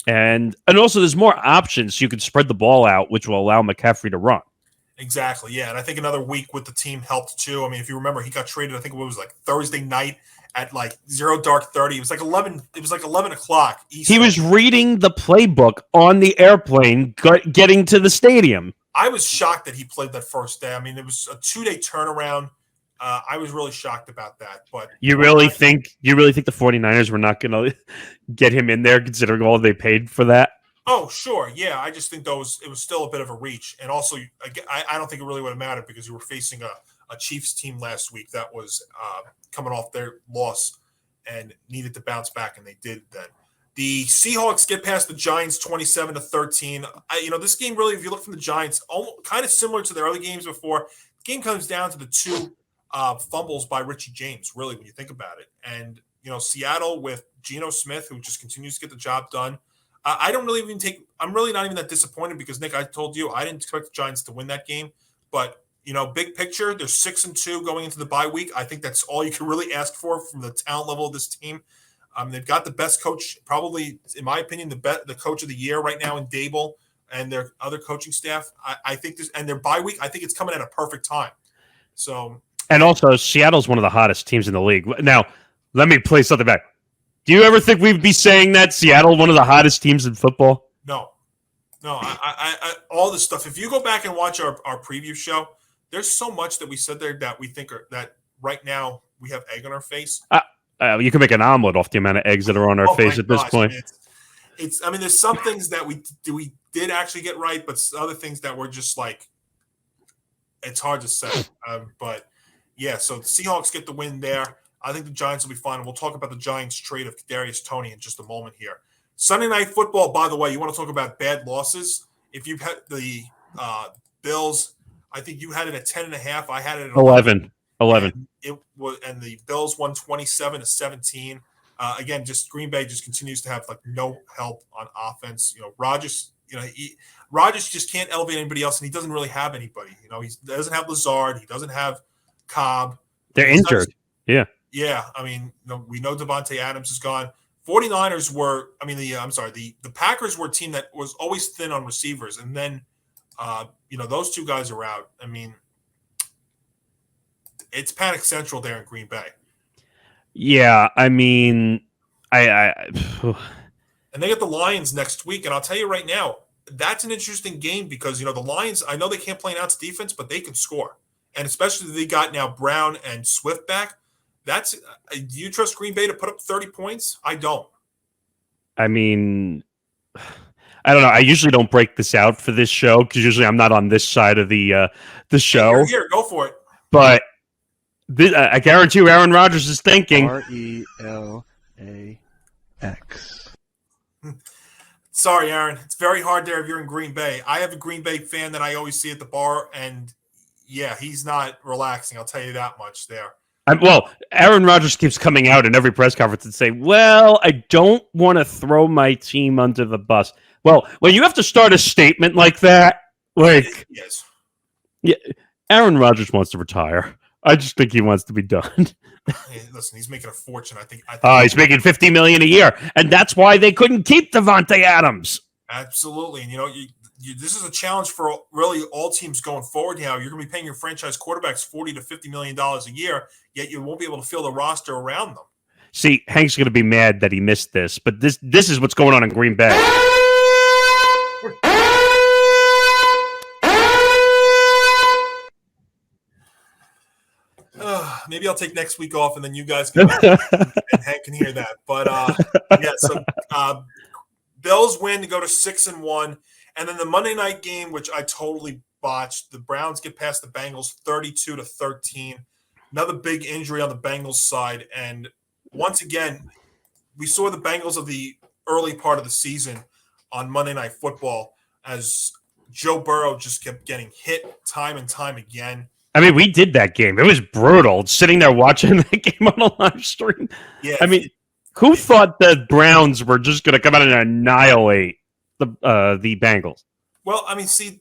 And also there's more options. So you can spread the ball out, which will allow McCaffrey to run. Exactly, yeah. And I think another week with the team helped too. I mean, if you remember, he got traded, I think it was like Thursday night at like 0:30. It was like 11. It was like 11 o'clock Eastern. He was reading the playbook on the airplane getting to the stadium. I was shocked that he played that first day. I mean, it was a 2-day turnaround. I was really shocked about that. But you really think the 49ers were not going to get him in there, considering all they paid for that? Oh, sure. Yeah, I just think it was still a bit of a reach. And also, I don't think it really would have mattered because you were facing a Chiefs team last week that was coming off their loss and needed to bounce back, and they did then. The Seahawks get past the Giants 27-13. This game really, if you look from the Giants, kind of similar to their other games before. The game comes down to the 2 fumbles by Richie James, really, when you think about it. And, Seattle with Geno Smith, who just continues to get the job done. I'm really not even that disappointed because, Nick, I told you I didn't expect the Giants to win that game. But, big picture, they're 6-2 going into the bye week. I think that's all you can really ask for from the talent level of this team. They've got the best coach, probably, in my opinion, the coach of the year right now in Dable and their other coaching staff. I think this, and their bye week, I think it's coming at a perfect time. So, and also, Seattle's one of the hottest teams in the league. Now, let me play something back. Do you ever think we'd be saying that Seattle, one of the hottest teams in football? No. I all this stuff. If you go back and watch our preview show, there's so much that we said there that we think that right now we have egg on our face. You can make an omelet off the amount of eggs that are on our face at this point. It's. I mean, there's some things that we did actually get right, but other things that were just like, it's hard to say. But yeah, so the Seahawks get the win there. I think the Giants will be fine. We'll talk about the Giants trade of Kadarius Toney in just a moment here. Sunday Night Football, by the way, you want to talk about bad losses? If you've had the Bills, I think you had it at 10.5. I had it at 11. 11. And the Bills won 27-17. Again, just Green Bay just continues to have like no help on offense. Rodgers, Rodgers just can't elevate anybody else, and he doesn't really have anybody. He doesn't have Lazard, he doesn't have Cobb. They're injured. Yeah. Yeah, I mean, we know Devontae Adams is gone. 49ers were, the Packers were a team that was always thin on receivers, and then, those two guys are out. I mean, it's panic central there in Green Bay. Yeah, I mean, and they get the Lions next week, and I'll tell you right now, that's an interesting game because the Lions, I know they can't play an ounce defense, but they can score, and especially they got now Brown and Swift back. Do you trust Green Bay to put up 30 points? I don't. I mean, I don't know. I usually don't break this out for this show because usually I'm not on this side of the show. Here, go for it. But I guarantee you, Aaron Rodgers is thinking RELAX. Sorry, Aaron. It's very hard there if you're in Green Bay. I have a Green Bay fan that I always see at the bar, and yeah, he's not relaxing. I'll tell you that much there. Aaron Rodgers keeps coming out in every press conference and say, well, I don't want to throw my team under the bus. Well, when you have to start a statement like that, yes. Yeah, Aaron Rodgers wants to retire. I just think he wants to be done. Hey, listen, he's making a fortune. I think he's making $50 million a year, and that's why they couldn't keep Devontae Adams. Absolutely, and this is a challenge for really all teams going forward. Now you're going to be paying your franchise quarterbacks $40 to $50 million a year, yet you won't be able to fill the roster around them. See, Hank's going to be mad that he missed this, but this is what's going on in Green Bay. Maybe I'll take next week off, and then you guys can and Hank can hear that. But so Bills win to go to 6-1, and then the Monday night game, which I totally botched. The Browns get past the Bengals 32-13. Another big injury on the Bengals side, and once again, we saw the Bengals of the early part of the season on Monday Night Football as Joe Burrow just kept getting hit time and time again. I mean, we did that game. It was brutal. Sitting there watching that game on a live stream. Yeah. I mean, who thought the Browns were just going to come out and annihilate the Bengals? Well, I mean, see,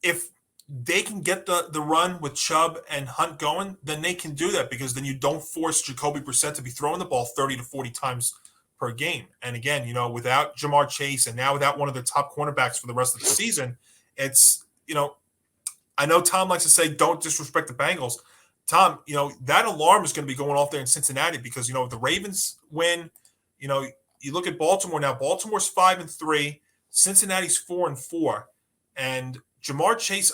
if they can get the run with Chubb and Hunt going, then they can do that because then you don't force Jacoby Brissett to be throwing the ball 30 to 40 times per game. And again, without Jamar Chase and now without one of the top cornerbacks for the rest of the season, it's, I know Tom likes to say, don't disrespect the Bengals. Tom, that alarm is going to be going off there in Cincinnati because, if the Ravens win, you look at Baltimore now. Baltimore's 5-3, Cincinnati's 4-4, and Jamar Chase,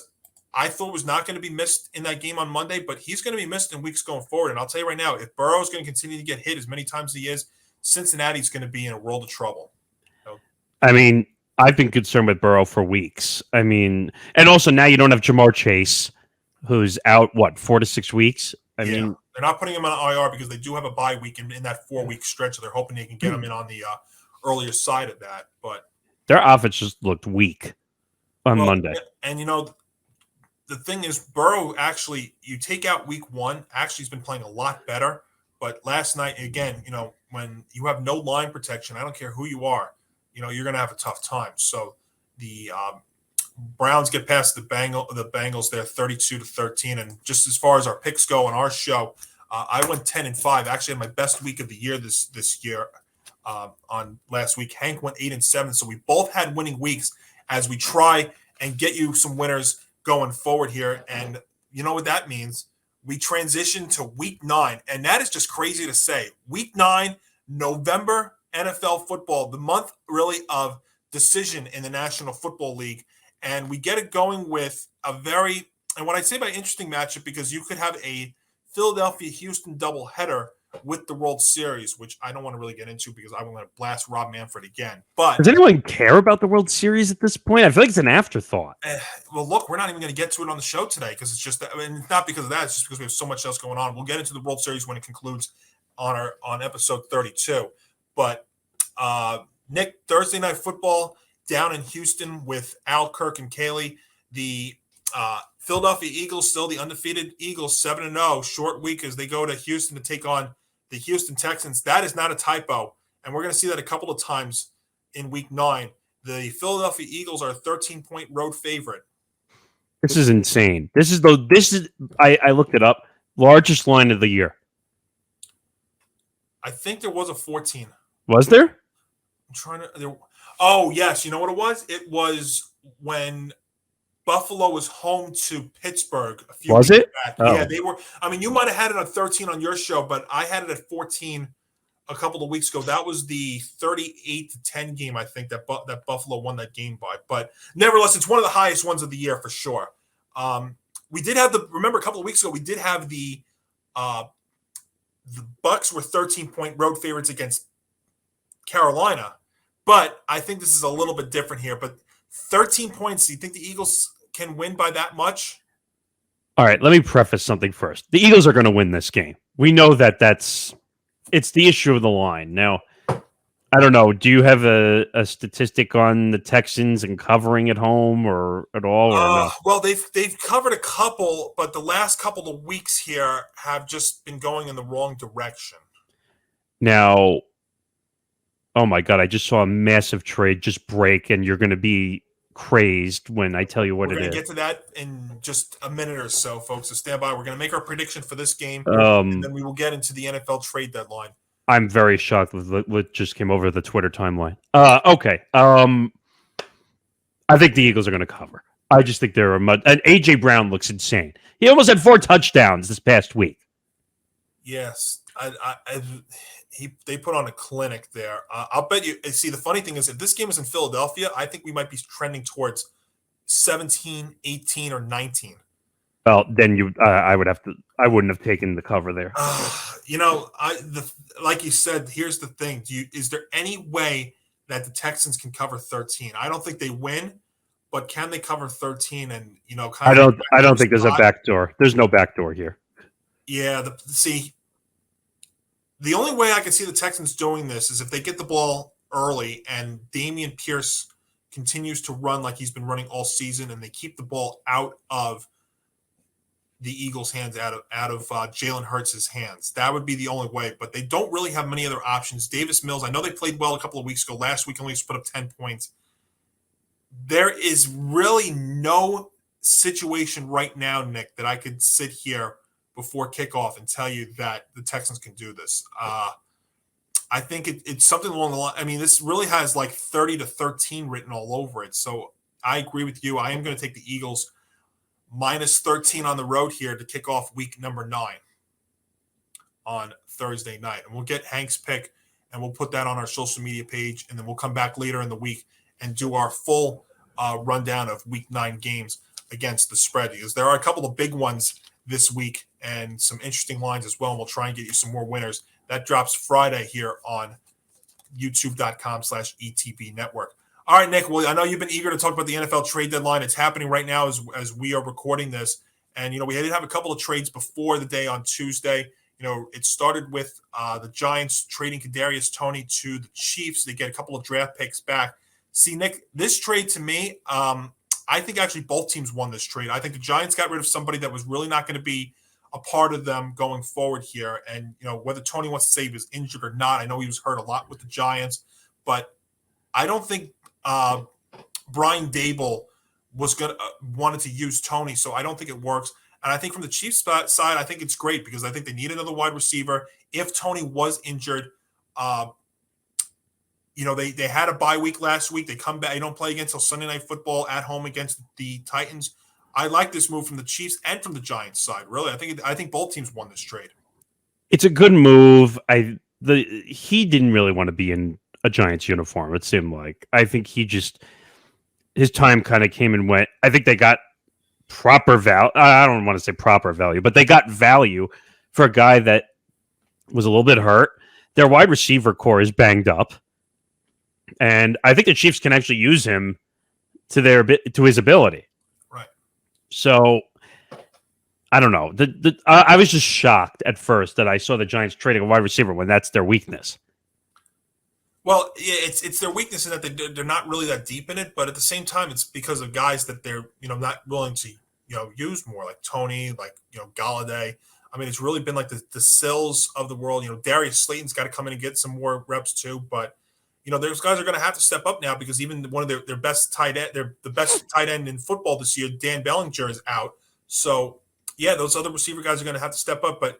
I thought was not going to be missed in that game on Monday, but he's going to be missed in weeks going forward. And I'll tell you right now, if Burrow is going to continue to get hit as many times as he is, Cincinnati's going to be in a world of trouble. I mean, I've been concerned with Burrow for weeks. I mean, and also now you don't have Jamar Chase, who's out, 4 to 6 weeks? I mean, they're not putting him on IR because they do have a bye week in that 4-week stretch. So they're hoping they can get him in on the earlier side of that. But their offense just looked weak on Monday. And, the thing is, Burrow actually, you take out week 1, actually he's been playing a lot better. But last night, again, when you have no line protection, I don't care who you are, you're going to have a tough time. So the Browns get past the Bengals there 32-13. And just as far as our picks go on our show, I went 10-5. Actually had my best week of the year this year on last week. Hank went 8-7. So we both had winning weeks as we try and get you some winners going forward here. And you know what that means? We transition to week 9. And that is just crazy to say. Week 9, November, NFL football, the month really of decision in the National Football League. And we get it going with a very, and what I say by interesting matchup, because you could have a Philadelphia-Houston doubleheader with the World Series, which I don't want to really get into because I want to blast Rob Manfred again. But does anyone care about the World Series at this point? I feel like it's an afterthought. Well, look, we're not even going to get to it on the show today because it's just, it's not because of that. It's just because we have so much else going on. We'll get into the World Series when it concludes on episode 32. But Nick, Thursday Night Football down in Houston with Al, Kirk, and Kaylee. The Philadelphia Eagles still the undefeated Eagles, 7-0, short week as they go to Houston to take on the Houston Texans. That is not a typo, and we're going to see that a couple of times in Week 9. The Philadelphia Eagles are a 13-point road favorite. This is insane. I looked it up. Largest line of the year. I think there was a 14. Was there? I'm trying to. Oh yes, you know what it was? It was when Buffalo was home to Pittsburgh a few weeks back. Oh. Yeah, they were. I mean, you might have had it on 13 on your show, but I had it at 14 a couple of weeks ago. That was the 38-10 game, I think, that Buffalo won that game by. But nevertheless, it's one of the highest ones of the year for sure. We did have remember a couple of weeks ago, we did have the Bucks were 13-point road favorites against Carolina. But I think this is a little bit different here. But 13 points, do you think the Eagles can win by that much? All right, let me preface something first. The Eagles are going to win this game. We know it's the issue of the line. Now, I don't know. Do you have a statistic on the Texans and covering at home or at all? Or no? Well, they've covered a couple, but the last couple of weeks here have just been going in the wrong direction. Now, oh my God, I just saw a massive trade just break, and you're going to be crazed when I tell you what it is. We're going to get to that in just a minute or so, folks. So stand by. We're going to make our prediction for this game, and then we will get into the NFL trade deadline. I'm very shocked with what just came over the Twitter timeline. Okay. I think the Eagles are going to cover. I just think they're and A.J. Brown looks insane. He almost had 4 touchdowns this past week. Yes. They put on a clinic there. I'll bet you. See, the funny thing is, if this game was in Philadelphia, I think we might be trending towards 17, 18, or 19. Well, then I wouldn't have taken the cover there. Like you said, here's the thing. Is there any way that the Texans can cover 13? I don't think they win, but can they cover 13? And I don't think there's a backdoor. There's no backdoor here. Yeah. The only way I can see the Texans doing this is if they get the ball early and Dameon Pierce continues to run like he's been running all season, and they keep the ball out of the Eagles' hands, out of Jalen Hurts' hands. That would be the only way, but they don't really have many other options. Davis Mills, I know they played well a couple of weeks ago. Last week only put up 10 points. There is really no situation right now, Nick, that I could sit here before kickoff and tell you that the Texans can do this. I think it's something along the line. I mean, this really has like 30-13 written all over it. So I agree with you. I am going to take the Eagles minus 13 on the road here to kick off week number 9 on Thursday night. And we'll get Hank's pick, and we'll put that on our social media page, and then we'll come back later in the week and do our full rundown of week 9 games against the spread, because there are a couple of big ones this week and some interesting lines as well, and we'll try and get you some more winners. That drops Friday here on youtube.com/ETB network. All right, Nick, well, I know you've been eager to talk about the NFL trade deadline. It's happening right now as we are recording this. And, we did have a couple of trades before the day on Tuesday. It started with the Giants trading Kadarius Toney to the Chiefs. They get a couple of draft picks back. See, Nick, this trade to me, I think actually both teams won this trade. I think the Giants got rid of somebody that was really not going to be a part of them going forward here. And, whether Toney wants to say he was injured or not, I know he was hurt a lot with the Giants, but I don't think Brian Dable was wanted to use Toney, so I don't think it works. And I think from the Chiefs side, I think it's great because I think they need another wide receiver. If Toney was injured, they had a bye week last week. They come back. They don't play again until Sunday Night Football at home against the Titans. I like this move from the Chiefs and from the Giants side. Really, I think both teams won this trade. It's a good move. He didn't really want to be in a Giants uniform, it seemed like. I think his time kind of came and went. I think they got proper value. I don't want to say proper value, but they got value for a guy that was a little bit hurt. Their wide receiver core is banged up. And I think the Chiefs can actually use him to his ability. Right. So I don't know. I was just shocked at first that I saw the Giants trading a wide receiver when that's their weakness. Well, yeah, it's their weakness in that they're not really that deep in it, but at the same time, it's because of guys that they're not willing to used more, like Tony, like Galladay. I mean, it's really been like the Sills of the world. Darius Slayton's got to come in and get some more reps too. But those guys are going to have to step up now because even one of their best tight end, the best tight end in football this year, Dan Bellinger, is out. So yeah, those other receiver guys are going to have to step up. But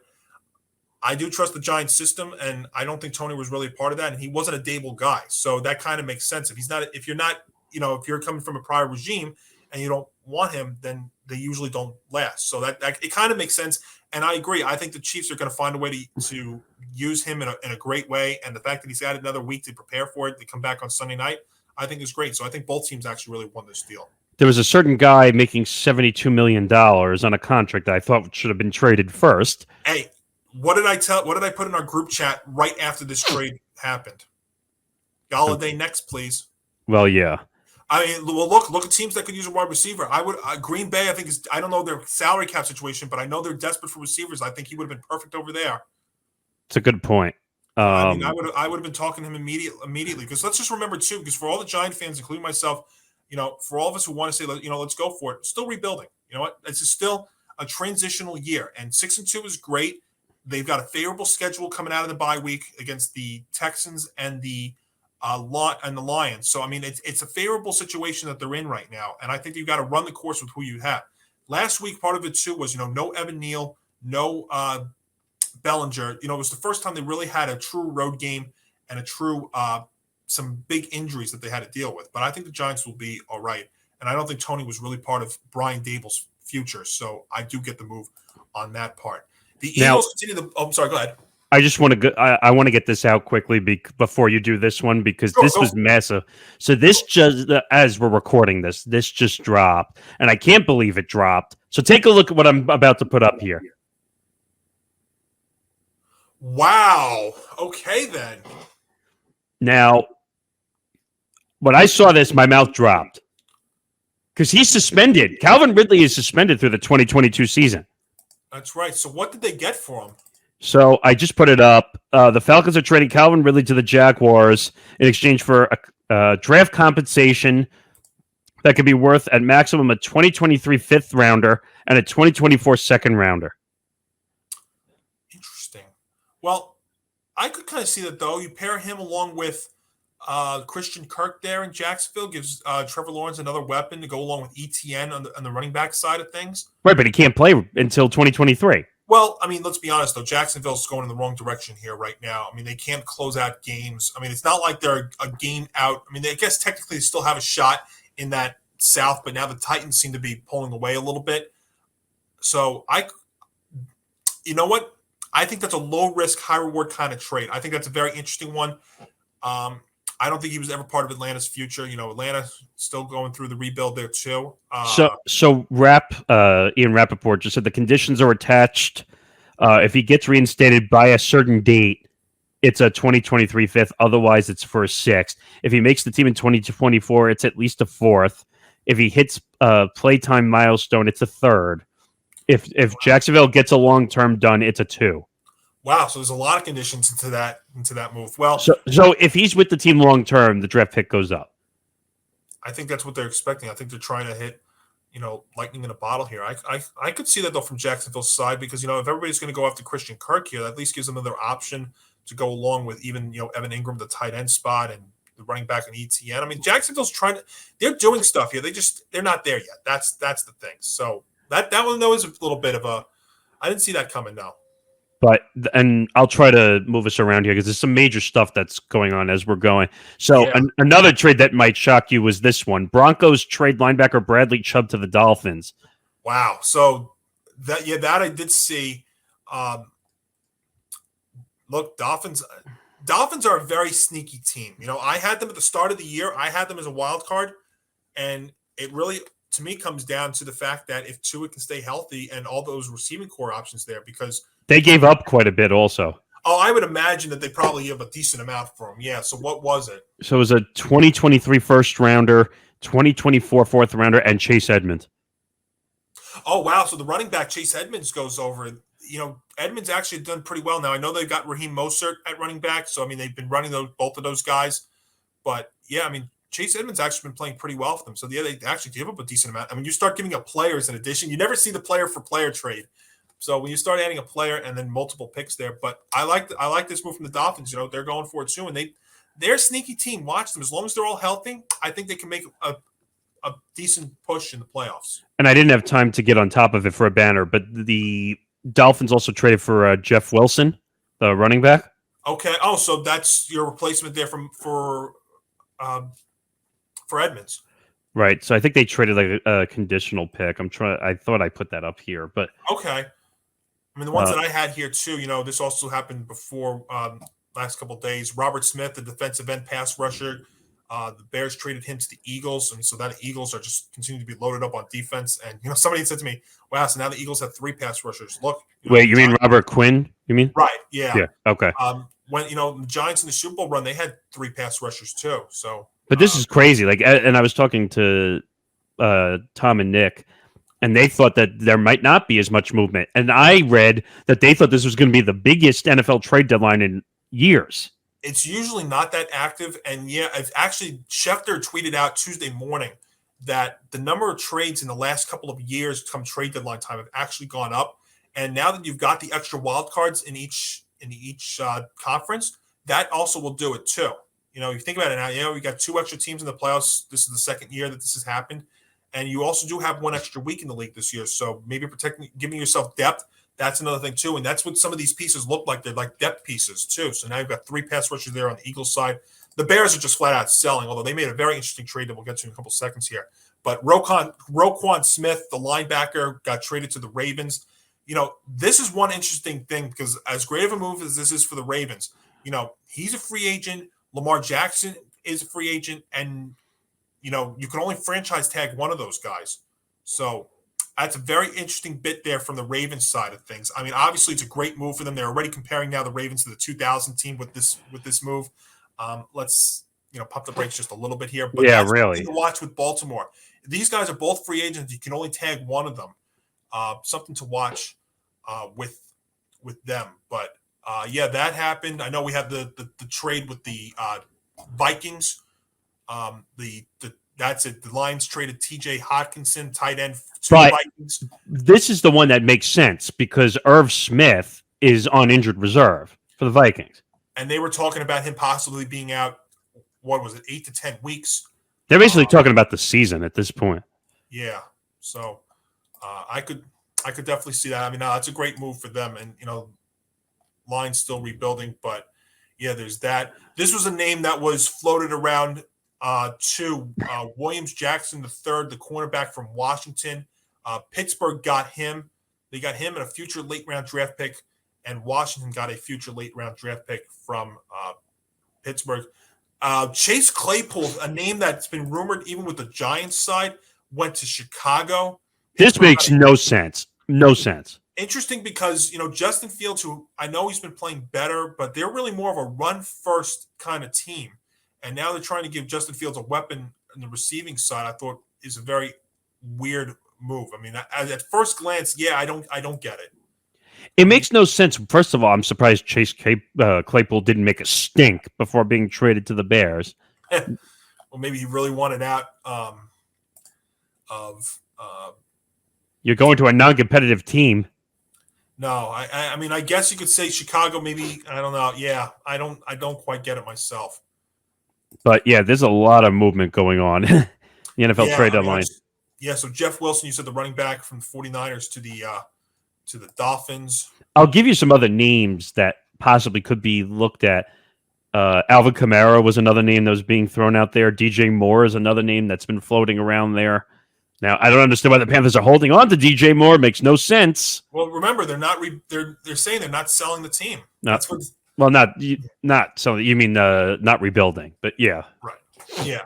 I do trust the Giants system, and I don't think Tony was really a part of that, and he wasn't a Dable guy, so that kind of makes sense. If you're coming from a prior regime and you don't want him, then they usually don't last. So that it kind of makes sense, and I agree. I think the Chiefs are going to find a way to use him in a great way, and the fact that he's got another week to prepare for it, to come back on Sunday night, I think is great. So I think both teams actually really won this deal. There was a certain guy making $72 million on a contract that I thought should have been traded first. Hey. What did I put in our group chat right after this trade happened? Galladay next, please. Well, yeah. I mean, well, look at teams that could use a wide receiver. Green Bay, I think I don't know their salary cap situation, but I know they're desperate for receivers. I think he would have been perfect over there. It's a good point. I would have been talking to him immediately because let's just remember too, because for all the Giant fans, including myself, for all of us who want to say, let's go for it. Still rebuilding. You know what? It's still a transitional year, and 6-2 is great. They've got a favorable schedule coming out of the bye week against the Texans and the Lions. So, I mean, it's a favorable situation that they're in right now. And I think you've got to run the course with who you have. Last week, part of it, too, was, no Evan Neal, no Bellinger. It was the first time they really had a true road game and a true some big injuries that they had to deal with. But I think the Giants will be all right. And I don't think Tony was really part of Brian Dable's future. So I do get the move on that part. The Eagles continue to. Oh, I'm sorry. Go ahead. I just want to. I want to get this out quickly before you do this one because this was massive. So this just as we're recording this just dropped, and I can't believe it dropped. So take a look at what I'm about to put up here. Wow. Okay then. Now, when I saw this, my mouth dropped because he's suspended. Calvin Ridley is suspended through the 2022 season. That's right. So what did they get for him? So I just put it up. The Falcons are trading Calvin Ridley to the Jaguars in exchange for a draft compensation that could be worth at maximum a 2023 fifth rounder and a 2024 second rounder. Interesting. Well, I could kind of see that, though. You pair him along with Christian Kirk there in Jacksonville, gives Trevor Lawrence another weapon to go along with ETN on the running back side of things. Right, but he can't play until 2023. Well, I mean, let's be honest, though. Jacksonville's going in the wrong direction here right now. I mean, they can't close out games. I mean, it's not like they're a game out. I mean, I guess technically they still have a shot in that South, but now the Titans seem to be pulling away a little bit. So, you know what? I think that's a low-risk, high-reward kind of trade. I think that's a very interesting one. I don't think he was ever part of Atlanta's future. Atlanta still going through the rebuild there too. So Ian Rappaport just said the conditions are attached. If he gets reinstated by a certain date, it's a 2023 fifth. Otherwise, it's for a sixth. If he makes the team in 2024, it's at least a fourth. If he hits a playtime milestone, it's a third. If Jacksonville gets a long-term done, it's a two. Wow, so there's a lot of conditions into that move. Well, so if he's with the team long term, the draft pick goes up. I think that's what they're expecting. I think they're trying to hit, lightning in a bottle here. I could see that though from Jacksonville's side because if everybody's going to go after Christian Kirk here, that at least gives them another option to go along with even Evan Ingram, the tight end spot, and the running back in ETN. I mean, Jacksonville's they're doing stuff here. They're not there yet. That's the thing. So that one though is a little bit of I didn't see that coming now. And I'll try to move us around here because there's some major stuff that's going on as we're going. So another trade that might shock you was this one. Broncos trade linebacker Bradley Chubb to the Dolphins. Wow. So that I did see. Look, Dolphins are a very sneaky team. I had them at the start of the year. I had them as a wild card, and it really, to me, comes down to the fact that if Tua can stay healthy and all those receiving core options there, because they gave up quite a bit also. Oh, I would imagine that they probably give a decent amount for him. Yeah, so what was it? So it was a 2023 first rounder, 2024 fourth rounder, and Chase Edmonds. Oh, wow. So the running back, Chase Edmonds, goes over. Edmonds actually done pretty well now. I know they've got Raheem Mostert at running back, so, I mean, they've been running both of those guys. But, yeah, I mean, Chase Edmonds actually been playing pretty well for them. So yeah, they actually give up a decent amount. I mean, you start giving up players in addition. You never see the player for player trade. So when you start adding a player and then multiple picks there, but I like this move from the Dolphins. They're going for it too, and they're a sneaky team. Watch them. As long as they're all healthy, I think they can make a decent push in the playoffs. And I didn't have time to get on top of it for a banner, but the Dolphins also traded for Jeff Wilson, the running back. Okay. Oh, so that's your replacement there for Edmonds. Right. So I think they traded like a conditional pick. I thought I put that up here, but okay. I mean, the ones that I had here too. This also happened before last couple of days. Robert Smith, the defensive end pass rusher. The Bears traded him to the Eagles, and so that Eagles are just continuing to be loaded up on defense. And somebody said to me, "Wow, so now the Eagles have 3 pass rushers." Look, wait, you mean Robert Quinn? You mean right? Yeah, yeah. Okay. When the Giants in the Super Bowl run, they had 3 pass rushers too. So, but this is crazy. Like, and I was talking to Tom and Nick, and they thought that there might not be as much movement. And I read that they thought this was going to be the biggest NFL trade deadline in years. It's usually not that active. And yeah, actually Schefter tweeted out Tuesday morning that the number of trades in the last couple of years come trade deadline time have actually gone up. And now that you've got the extra wild cards in each conference, that also will do it too. You think about it now, we got 2 extra teams in the playoffs. This is the second year that this has happened. And you also do have 1 extra week in the league this year. So maybe giving yourself depth. That's another thing, too. And that's what some of these pieces look like. They're like depth pieces, too. So now you've got 3 pass rushers there on the Eagles side. The Bears are just flat out selling, although they made a very interesting trade that we'll get to in a couple seconds here. But Roquan Smith, the linebacker, got traded to the Ravens. This is one interesting thing because as great of a move as this is for the Ravens, he's a free agent. Lamar Jackson is a free agent. And, you can only franchise tag one of those guys. So that's a very interesting bit there from the Ravens side of things. I mean, obviously, it's a great move for them. They're already comparing now the Ravens to the 2000 team with this move. Let's pump the brakes just a little bit here. But yeah, that's really. something to watch with Baltimore. These guys are both free agents. You can only tag one of them. Something to watch with them. But yeah, that happened. I know we had the trade with the Vikings. That's it. The Lions traded T.J. Hockenson, tight end, to the Vikings. This is the one that makes sense because Irv Smith is on injured reserve for the Vikings. And they were talking about him possibly being out, 8 to 10 weeks? They're basically talking about the season at this point. Yeah. So I could definitely see that. I mean, that's a great move for them. And, Lions still rebuilding. But, yeah, there's that. This was a name that was floated around to Williams Jackson III, the cornerback from Washington. Pittsburgh got him. They got him in a future late-round draft pick, and Washington got a future late-round draft pick from Pittsburgh. Chase Claypool, a name that's been rumored even with the Giants side, went to Chicago. This makes no sense. No sense. Interesting because, Justin Fields, who I know he's been playing better, but they're really more of a run-first kind of team. And now they're trying to give Justin Fields a weapon on the receiving side. I thought is a very weird move. I mean, at first glance, yeah, I don't get it. It makes no sense. First of all, I'm surprised Chase Claypool didn't make a stink before being traded to the Bears. Well, maybe he really wanted out You're going to a non-competitive team. No, I mean, I guess you could say Chicago. Maybe I don't know. Yeah, I don't quite get it myself. But yeah, there's a lot of movement going on. The NFL trade deadline. So Jeff Wilson, you said the running back from the 49ers to the Dolphins. I'll give you some other names that possibly could be looked at. Alvin Kamara was another name that was being thrown out there. DJ Moore is another name that's been floating around there. Now, I don't understand why the Panthers are holding on to DJ Moore. It makes no sense. Well, remember, they're not. They're saying they're not selling the team. No. That's what. Well, not so. You mean not rebuilding? But yeah, right. Yeah.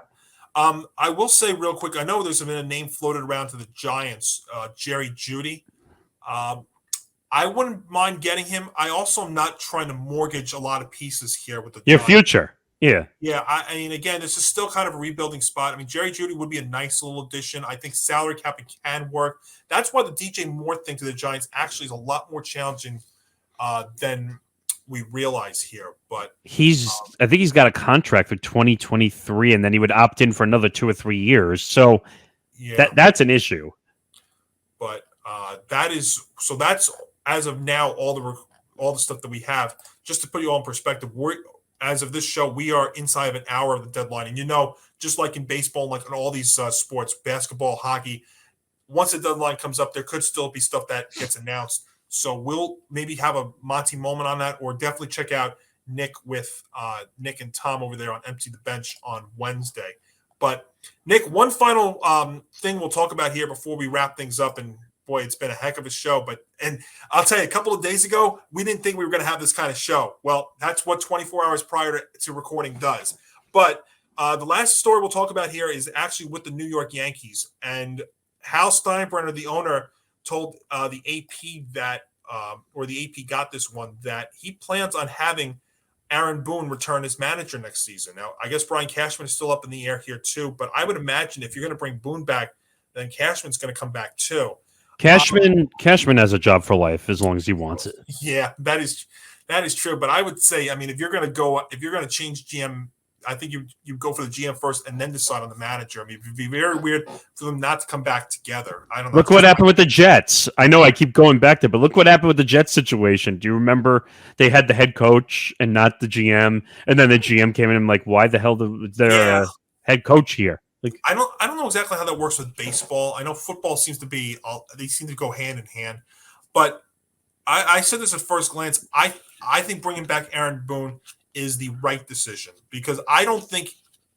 I will say real quick. I know there's been a name floated around to the Giants, Jerry Jeudy. I wouldn't mind getting him. I also am not trying to mortgage a lot of pieces here with the Giants. Future. Yeah. Yeah. I mean, again, this is still kind of a rebuilding spot. I mean, Jerry Jeudy would be a nice little addition. I think salary cap can work. That's why the DJ Moore thing to the Giants actually is a lot more challenging than we realize here. But I think he's got a contract for 2023, and then he would opt in for another 2 or 3 years. So yeah, that's an issue. but that's as of now all the stuff that we have. Just to put you all in perspective, as of this show, we are inside of an hour of the deadline, and just like in baseball, like in all these sports, basketball, hockey, once the deadline comes up, there could still be stuff that gets announced. So we'll maybe have a Monty moment on that, or definitely check out Nick with Nick and Tom over there on Empty the Bench on Wednesday. But Nick, one final thing we'll talk about here before we wrap things up. And boy, it's been a heck of a show. And I'll tell you, a couple of days ago, we didn't think we were going to have this kind of show. Well, that's what 24 hours prior to recording does. But the last story we'll talk about here is actually with the New York Yankees. And Hal Steinbrenner, the owner, told the AP that, or the AP got this one, that he plans on having Aaron Boone return as manager next season. Now, I guess Brian Cashman is still up in the air here too, but I would imagine if you're going to bring Boone back, then Cashman's going to come back too. Cashman has a job for life as long as he wants it. Yeah, that is true. But I would say, I mean, if you're going to change GM, I think you go for the GM first and then decide on the manager. I mean, it'd be very weird for them not to come back together. I don't know. Look what happened with the Jets. I know I keep going back there, but look what happened with the Jets situation. Do you remember they had the head coach and not the GM, and then the GM came in and like, why the hell is there a head coach here? Like, I don't know exactly how that works with baseball. I know football seems to be they seem to go hand in hand, but I said this at first glance. I think bringing back Aaron Boone is the right decision because I don't think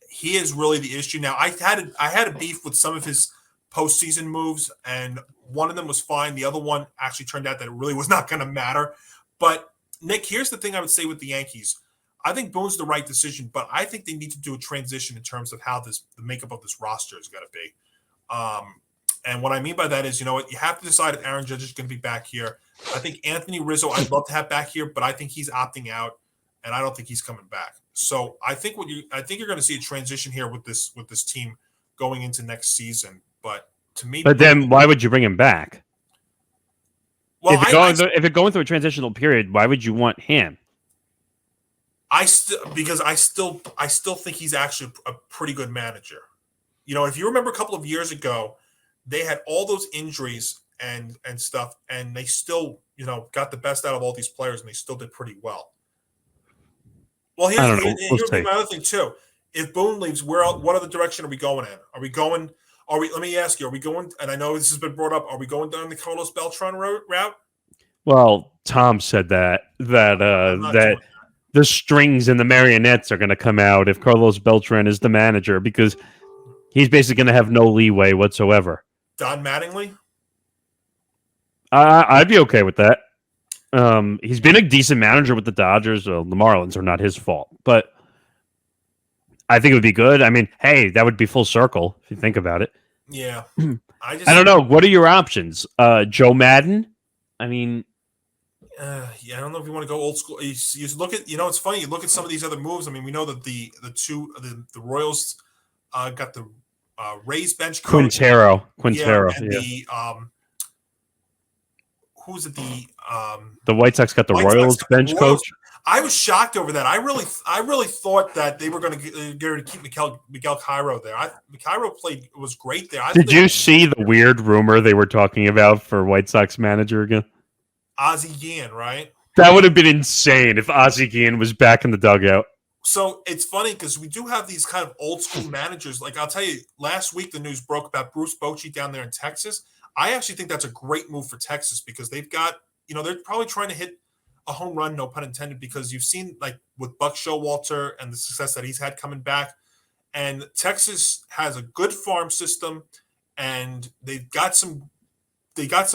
he is really the issue. Now, I had a beef with some of his postseason moves, and one of them was fine. The other one actually turned out that it really was not going to matter. But Nick, here's the thing I would say with the Yankees. I think Boone's the right decision, but I think they need to do a transition in terms of how the makeup of this roster is going to be. And what I mean by that is, you have to decide if Aaron Judge is going to be back here. I think Anthony Rizzo, I'd love to have back here, but I think he's opting out, and I don't think he's coming back. So I think you're going to see a transition here with this team going into next season. But to me, then why would you bring him back? Well, if you're going through a transitional period, why would you want him? Because I still think he's actually a pretty good manager. If you remember a couple of years ago, they had all those injuries and stuff, and they still, got the best out of all these players, and they still did pretty well. Well, here's my other thing too. If Boone leaves, what other direction are we going in? Let me ask you, are we going, and I know this has been brought up, are we going down the Carlos Beltran route? Well, Tom said that the strings and the marionettes are going to come out if Carlos Beltran is the manager because he's basically going to have no leeway whatsoever. Don Mattingly? I'd be okay with that. He's been a decent manager with the Dodgers. Well, the Marlins are not his fault, but I think it would be good. I mean, hey, that would be full circle if you think about it. Yeah. I don't know. What are your options? Joe Madden? I mean... I don't know if you want to go old school. You look at, it's funny. You look at some of these other moves. I mean, we know that the Royals got the Rays bench coach. Quintero. Yeah, and the who's it? The White Sox got the Royals bench coach. I was shocked over that. I really thought that they were going to keep Miguel Cairo there. Cairo was great there. Did you see the weird rumor they were talking about for White Sox manager again? Ozzie Guillen, right? That would have been insane if Ozzie Guillen was back in the dugout. So it's funny because we do have these kind of old school managers. Like I'll tell you, last week the news broke about Bruce Bochy down there in Texas. I actually think that's a great move for Texas because they've got, they're probably trying to hit a home run, no pun intended, because you've seen like with Buck Showalter and the success that he's had coming back. And Texas has a good farm system, and they've got some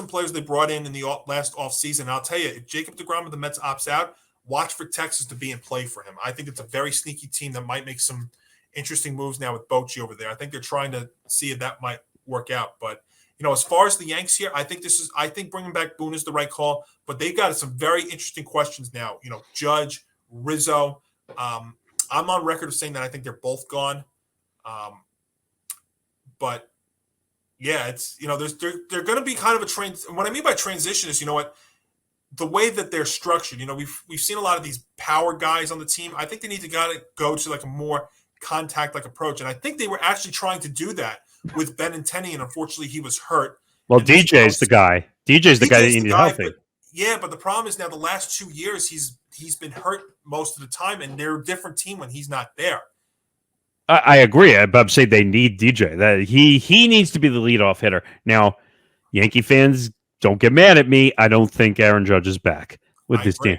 players they brought in the last offseason. I'll tell you, if Jacob deGrom of the Mets opts out, watch for Texas to be in play for him. I think it's a very sneaky team that might make some interesting moves now with Bochy over there. I think they're trying to see if that might work out. But, as far as the Yanks here, I think bringing back Boone is the right call. But they've got some very interesting questions now. Judge, Rizzo. I'm on record of saying that I think they're both gone. But yeah, it's they're going to be kind of a train. What I mean by transition is, the way that they're structured, we've seen a lot of these power guys on the team. I think they need to go to like a more contact like approach, and I think they were actually trying to do that with Benintendi, and unfortunately he was hurt. Well, DJ's the guy. DJ's the guy that you need healthy. But the problem is now the last 2 years he's been hurt most of the time, and they're a different team when he's not there. I agree, but I'm saying they need DJ. That he needs to be the leadoff hitter. Now, Yankee fans, don't get mad at me. I don't think Aaron Judge is back with this team.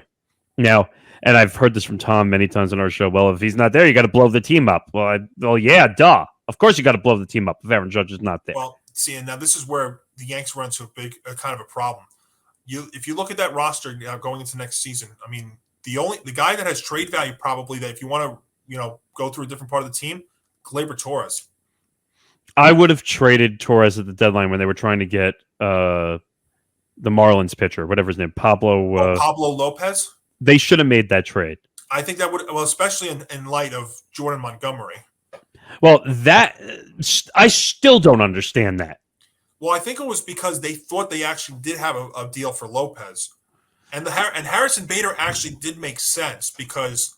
Now, and I've heard this from Tom many times on our show. Well, if he's not there, you got to blow the team up. Well, yeah, duh. Of course you got to blow the team up if Aaron Judge is not there. Well, see, and now this is where the Yanks run into a kind of a problem. If you look at that roster now going into next season, I mean, the guy that has trade value probably that if you want to go through a different part of the team, Gleyber Torres. I would have traded Torres at the deadline when they were trying to get the Marlins pitcher, whatever his name, Pablo Lopez. They should have made that trade. I think that would, well, especially in light of Jordan Montgomery. Well, that I still don't understand that. Well, I think it was because they thought they actually did have a deal for Lopez, and Harrison Bader actually did make sense because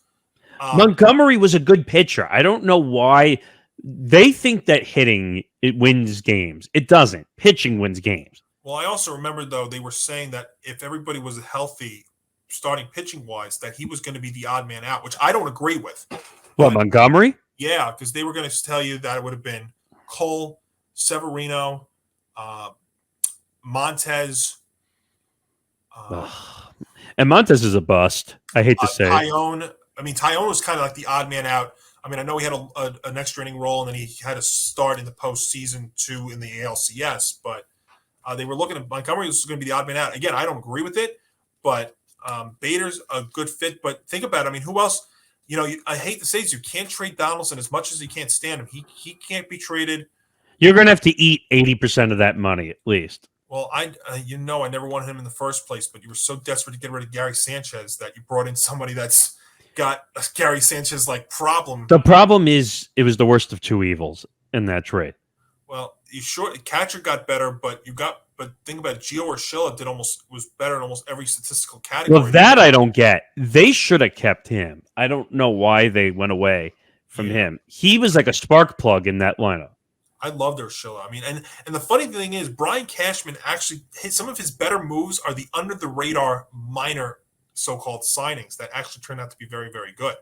Montgomery was a good pitcher. I don't know why they think that hitting it wins games. It doesn't. Pitching wins games. Well, I also remember though they were saying that if everybody was healthy, starting pitching wise, that he was going to be the odd man out, which I don't agree with. What, Montgomery? Yeah, because they were going to tell you that it would have been Cole, Severino, Montez. And Montez is a bust. I hate to say Tyone. I mean, Tyone was kind of like the odd man out. I mean, I know he had an extra inning role, and then he had to start in the postseason too in the ALCS. But they were looking at Montgomery was going to be the odd man out. Again, I don't agree with it, but Bader's a good fit. But think about it. I mean, who else? I hate to say this, you can't trade Donaldson as much as you can't stand him. He can't be traded. You're going to have to eat 80% of that money at least. Well, I never wanted him in the first place, but you were so desperate to get rid of Gary Sanchez that you brought in somebody that's got a Gary Sanchez like problem. The problem is it was the worst of two evils in that trade. Well, catcher got better, but think about it, Gio Urshela was better in almost every statistical category. Well, that I don't get. They should have kept him. I don't know why they went away from him. He was like a spark plug in that lineup. I loved Urshela. I mean, and the funny thing is, Brian Cashman actually some of his better moves are the under the radar minor so-called signings that actually turned out to be very, very good.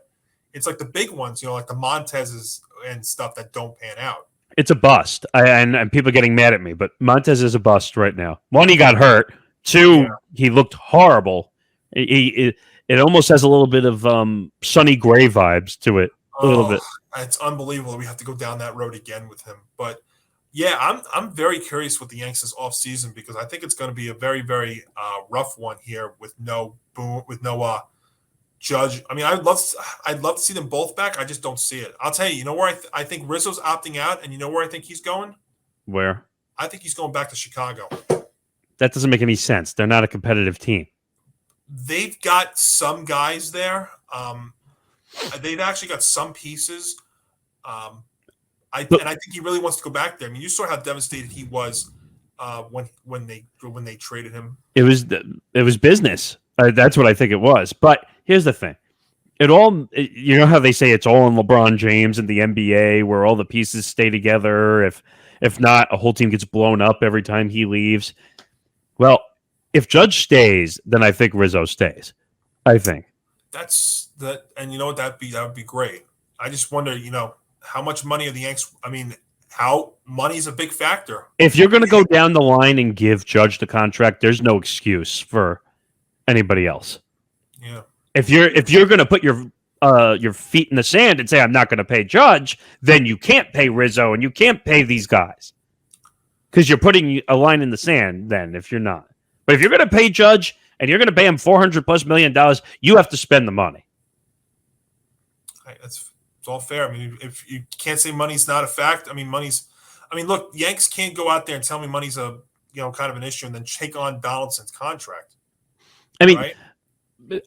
It's like the big ones, like the Montezes and stuff that don't pan out. It's a bust, and people are getting mad at me, but Montez is a bust right now. One, he got hurt. Two, he looked horrible. It almost has a little bit of Sonny Gray vibes to it. A little bit. It's unbelievable. We have to go down that road again with him. But yeah, I'm very curious with the Yanks this offseason because I think it's going to be a very, very rough one here with no Boone, with no Judge. I mean, I'd love to see them both back. I just don't see it. I'll tell you. You know where I think Rizzo's opting out, and you know where I think he's going? Where? I think he's going back to Chicago. That doesn't make any sense. They're not a competitive team. They've got some guys there. They've actually got some pieces. And I think he really wants to go back there. I mean, you saw how devastated he was when they traded him. It was business. That's what I think it was. But here's the thing: you know how they say it's all in LeBron James and the NBA, where all the pieces stay together. If not, a whole team gets blown up every time he leaves. Well, if Judge stays, then I think Rizzo stays. I think and you know what that would be great. I just wonder, how much money are the Yanks? I mean, how money's a big factor. If you're going to go down the line and give Judge the contract, there's no excuse for anybody else. Yeah. If you're going to put your feet in the sand and say I'm not going to pay Judge, then you can't pay Rizzo and you can't pay these guys because you're putting a line in the sand. Then if you're not, but if you're going to pay Judge and you're going to pay him $400+ million, you have to spend the money. It's all fair. I mean, if you can't say money's not a fact, look, Yanks can't go out there and tell me money's a kind of an issue and then take on Donaldson's contract. I mean, right?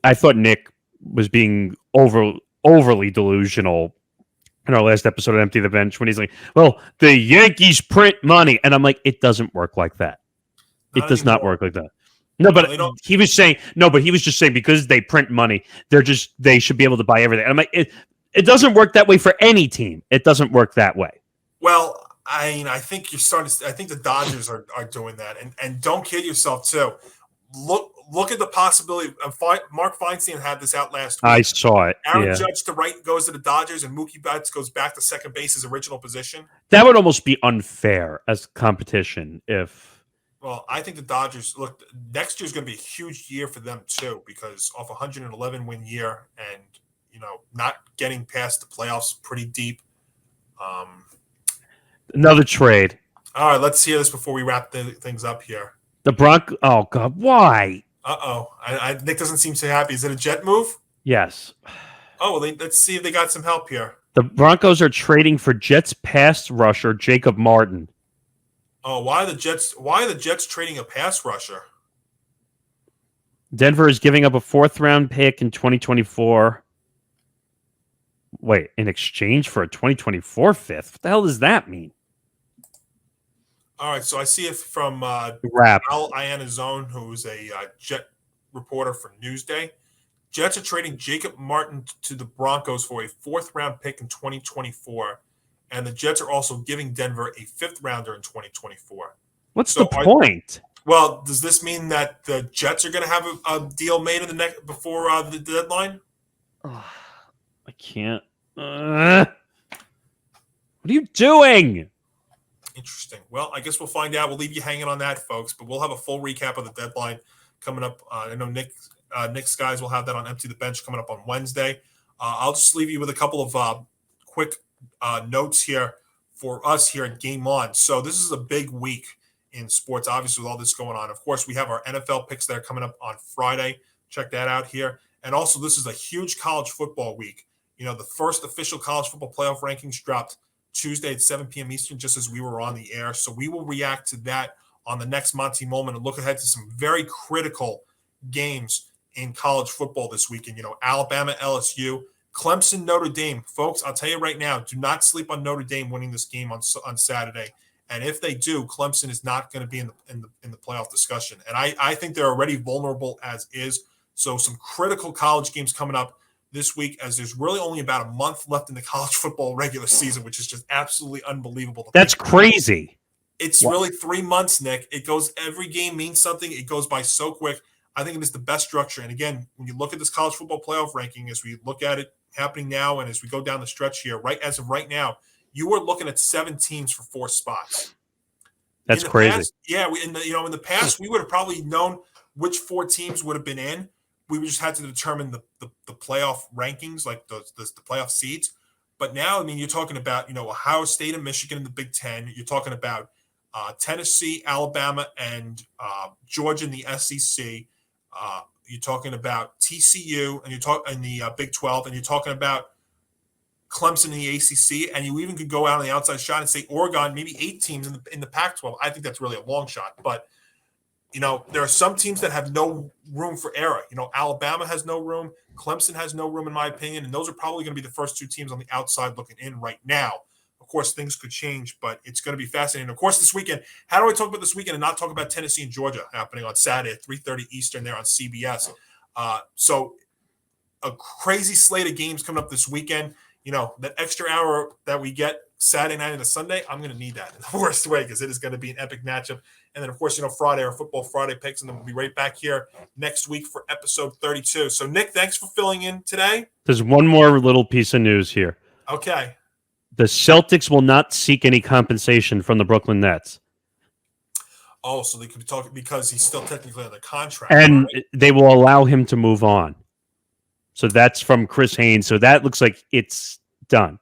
I thought Nick was being overly delusional in our last episode of Empty the Bench when he's like, well, the Yankees print money. And I'm like, it doesn't work like that. It does not work like that. No, You know, but they don't. he was saying no, but he was just saying because they print money, they should be able to buy everything. I'm like, it doesn't work that way for any team. It doesn't work that way. Well, I mean, I think you're starting to. I think the Dodgers are doing that, and don't kid yourself too. Look at the possibility of Mark Feinstein had this out last I week. saw it. Aaron Yeah, Judge to right goes to the Dodgers, and Mookie Betts goes back to second base, his original position. that would almost be unfair as competition if. Well, I think the Dodgers look next year's going to be a huge year for them too, because off a 111 win year, and not getting past the playoffs pretty deep. Another trade. All right, let's hear this before we wrap things up here. The Broncos. Oh God, why? Nick doesn't seem so happy. Is it a Jet move? Yes. Oh, well, let's see if they got some help here. The Broncos are trading for Jets pass rusher Jacob Martin. Oh, why are the Jets trading a pass rusher? Denver is giving up a 4th-round pick in 2024. Wait, in exchange for a 2024 fifth? What the hell does that mean? All right, so I see it from Rap. Al Iannazzone, who's a Jet reporter for Newsday. Jets are trading Jacob Martin to the Broncos for a 4th-round pick in 2024, and the Jets are also giving Denver a 5th-rounder in 2024. What's the point? Well, does this mean that the Jets are going to have a deal made in the before the deadline? Oh, I can't. What are you doing? Interesting. Well, I guess we'll find out. We'll leave you hanging on that, folks. But we'll have a full recap of the deadline coming up. I know Nick's guys will have that on Empty the Bench coming up on Wednesday. I'll just leave you with a couple of quick notes here for us here at Game On. So this is a big week in sports, obviously, with all this going on. Of course, we have our NFL picks that are coming up on Friday. Check that out here. And also, this is a huge college football week. The first official college football playoff rankings dropped Tuesday at 7 p.m. Eastern, just as we were on the air. So we will react to that on the next Monty Moment and look ahead to some very critical games in college football this weekend. Alabama, LSU, Clemson, Notre Dame. Folks, I'll tell you right now, do not sleep on Notre Dame winning this game on Saturday. And if they do, Clemson is not going to be in the playoff discussion. And I think they're already vulnerable as is. So some critical college games coming up this week, as there's really only about a month left in the college football regular season, which is just absolutely unbelievable. That's crazy. It's really 3 months, Nick. It goes, every game means something. It goes by so quick. I think it is the best structure. And again, when you look at this college football playoff ranking, as we look at it happening now, and as we go down the stretch here, as of right now, you are looking at 7 teams for 4 spots. That's crazy. Past, in the past, we would have probably known which 4 teams would have been in. We just had to determine the playoff rankings, like the playoff seeds. But now, I mean, you're talking about, Ohio State and Michigan in the Big Ten. You're talking about Tennessee, Alabama, and Georgia in the SEC. You're talking about TCU, and you're talking in the Big 12, and you're talking about Clemson in the ACC, and you even could go out on the outside shot and say Oregon, maybe 8 teams in the Pac-12. I think that's really a long shot, but there are some teams that have no room for error. Alabama has no room, Clemson has no room, in my opinion, and those are probably going to be the first 2 teams on the outside looking in right now. Of course, things could change, but it's going to be fascinating. Of course, this weekend, how do I talk about this weekend and not talk about Tennessee and Georgia happening on Saturday at 3:30 Eastern there on CBS? So a crazy slate of games coming up this weekend. That extra hour that we get Saturday night into Sunday, I'm going to need that in the worst way, because it is going to be an epic matchup. And then, of course, Friday, our Football Friday picks, and then we'll be right back here next week for episode 32. So, Nick, thanks for filling in today. There's one more little piece of news here. Okay. The Celtics will not seek any compensation from the Brooklyn Nets. Oh, so they could be talking because he's still technically under contract. And right? They will allow him to move on. So that's from Chris Haynes. So that looks like it's done.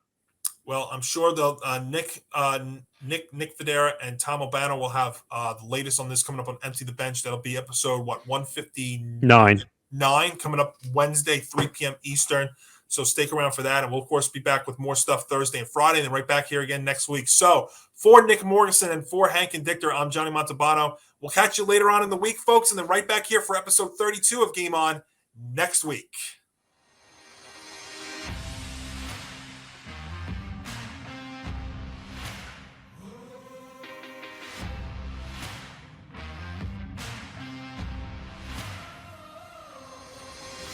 Well, I'm sure they'll Nick Federa and Tom Albano will have the latest on this coming up on Empty the Bench. That'll be episode 159 coming up Wednesday, 3 p.m. Eastern. So stick around for that, and we'll of course be back with more stuff Thursday and Friday, and then right back here again next week. So for Nick Morgasen and for Hank Indictor, I'm Johnny Montalbano. We'll catch you later on in the week, folks, and then right back here for episode 32 of Game On next week.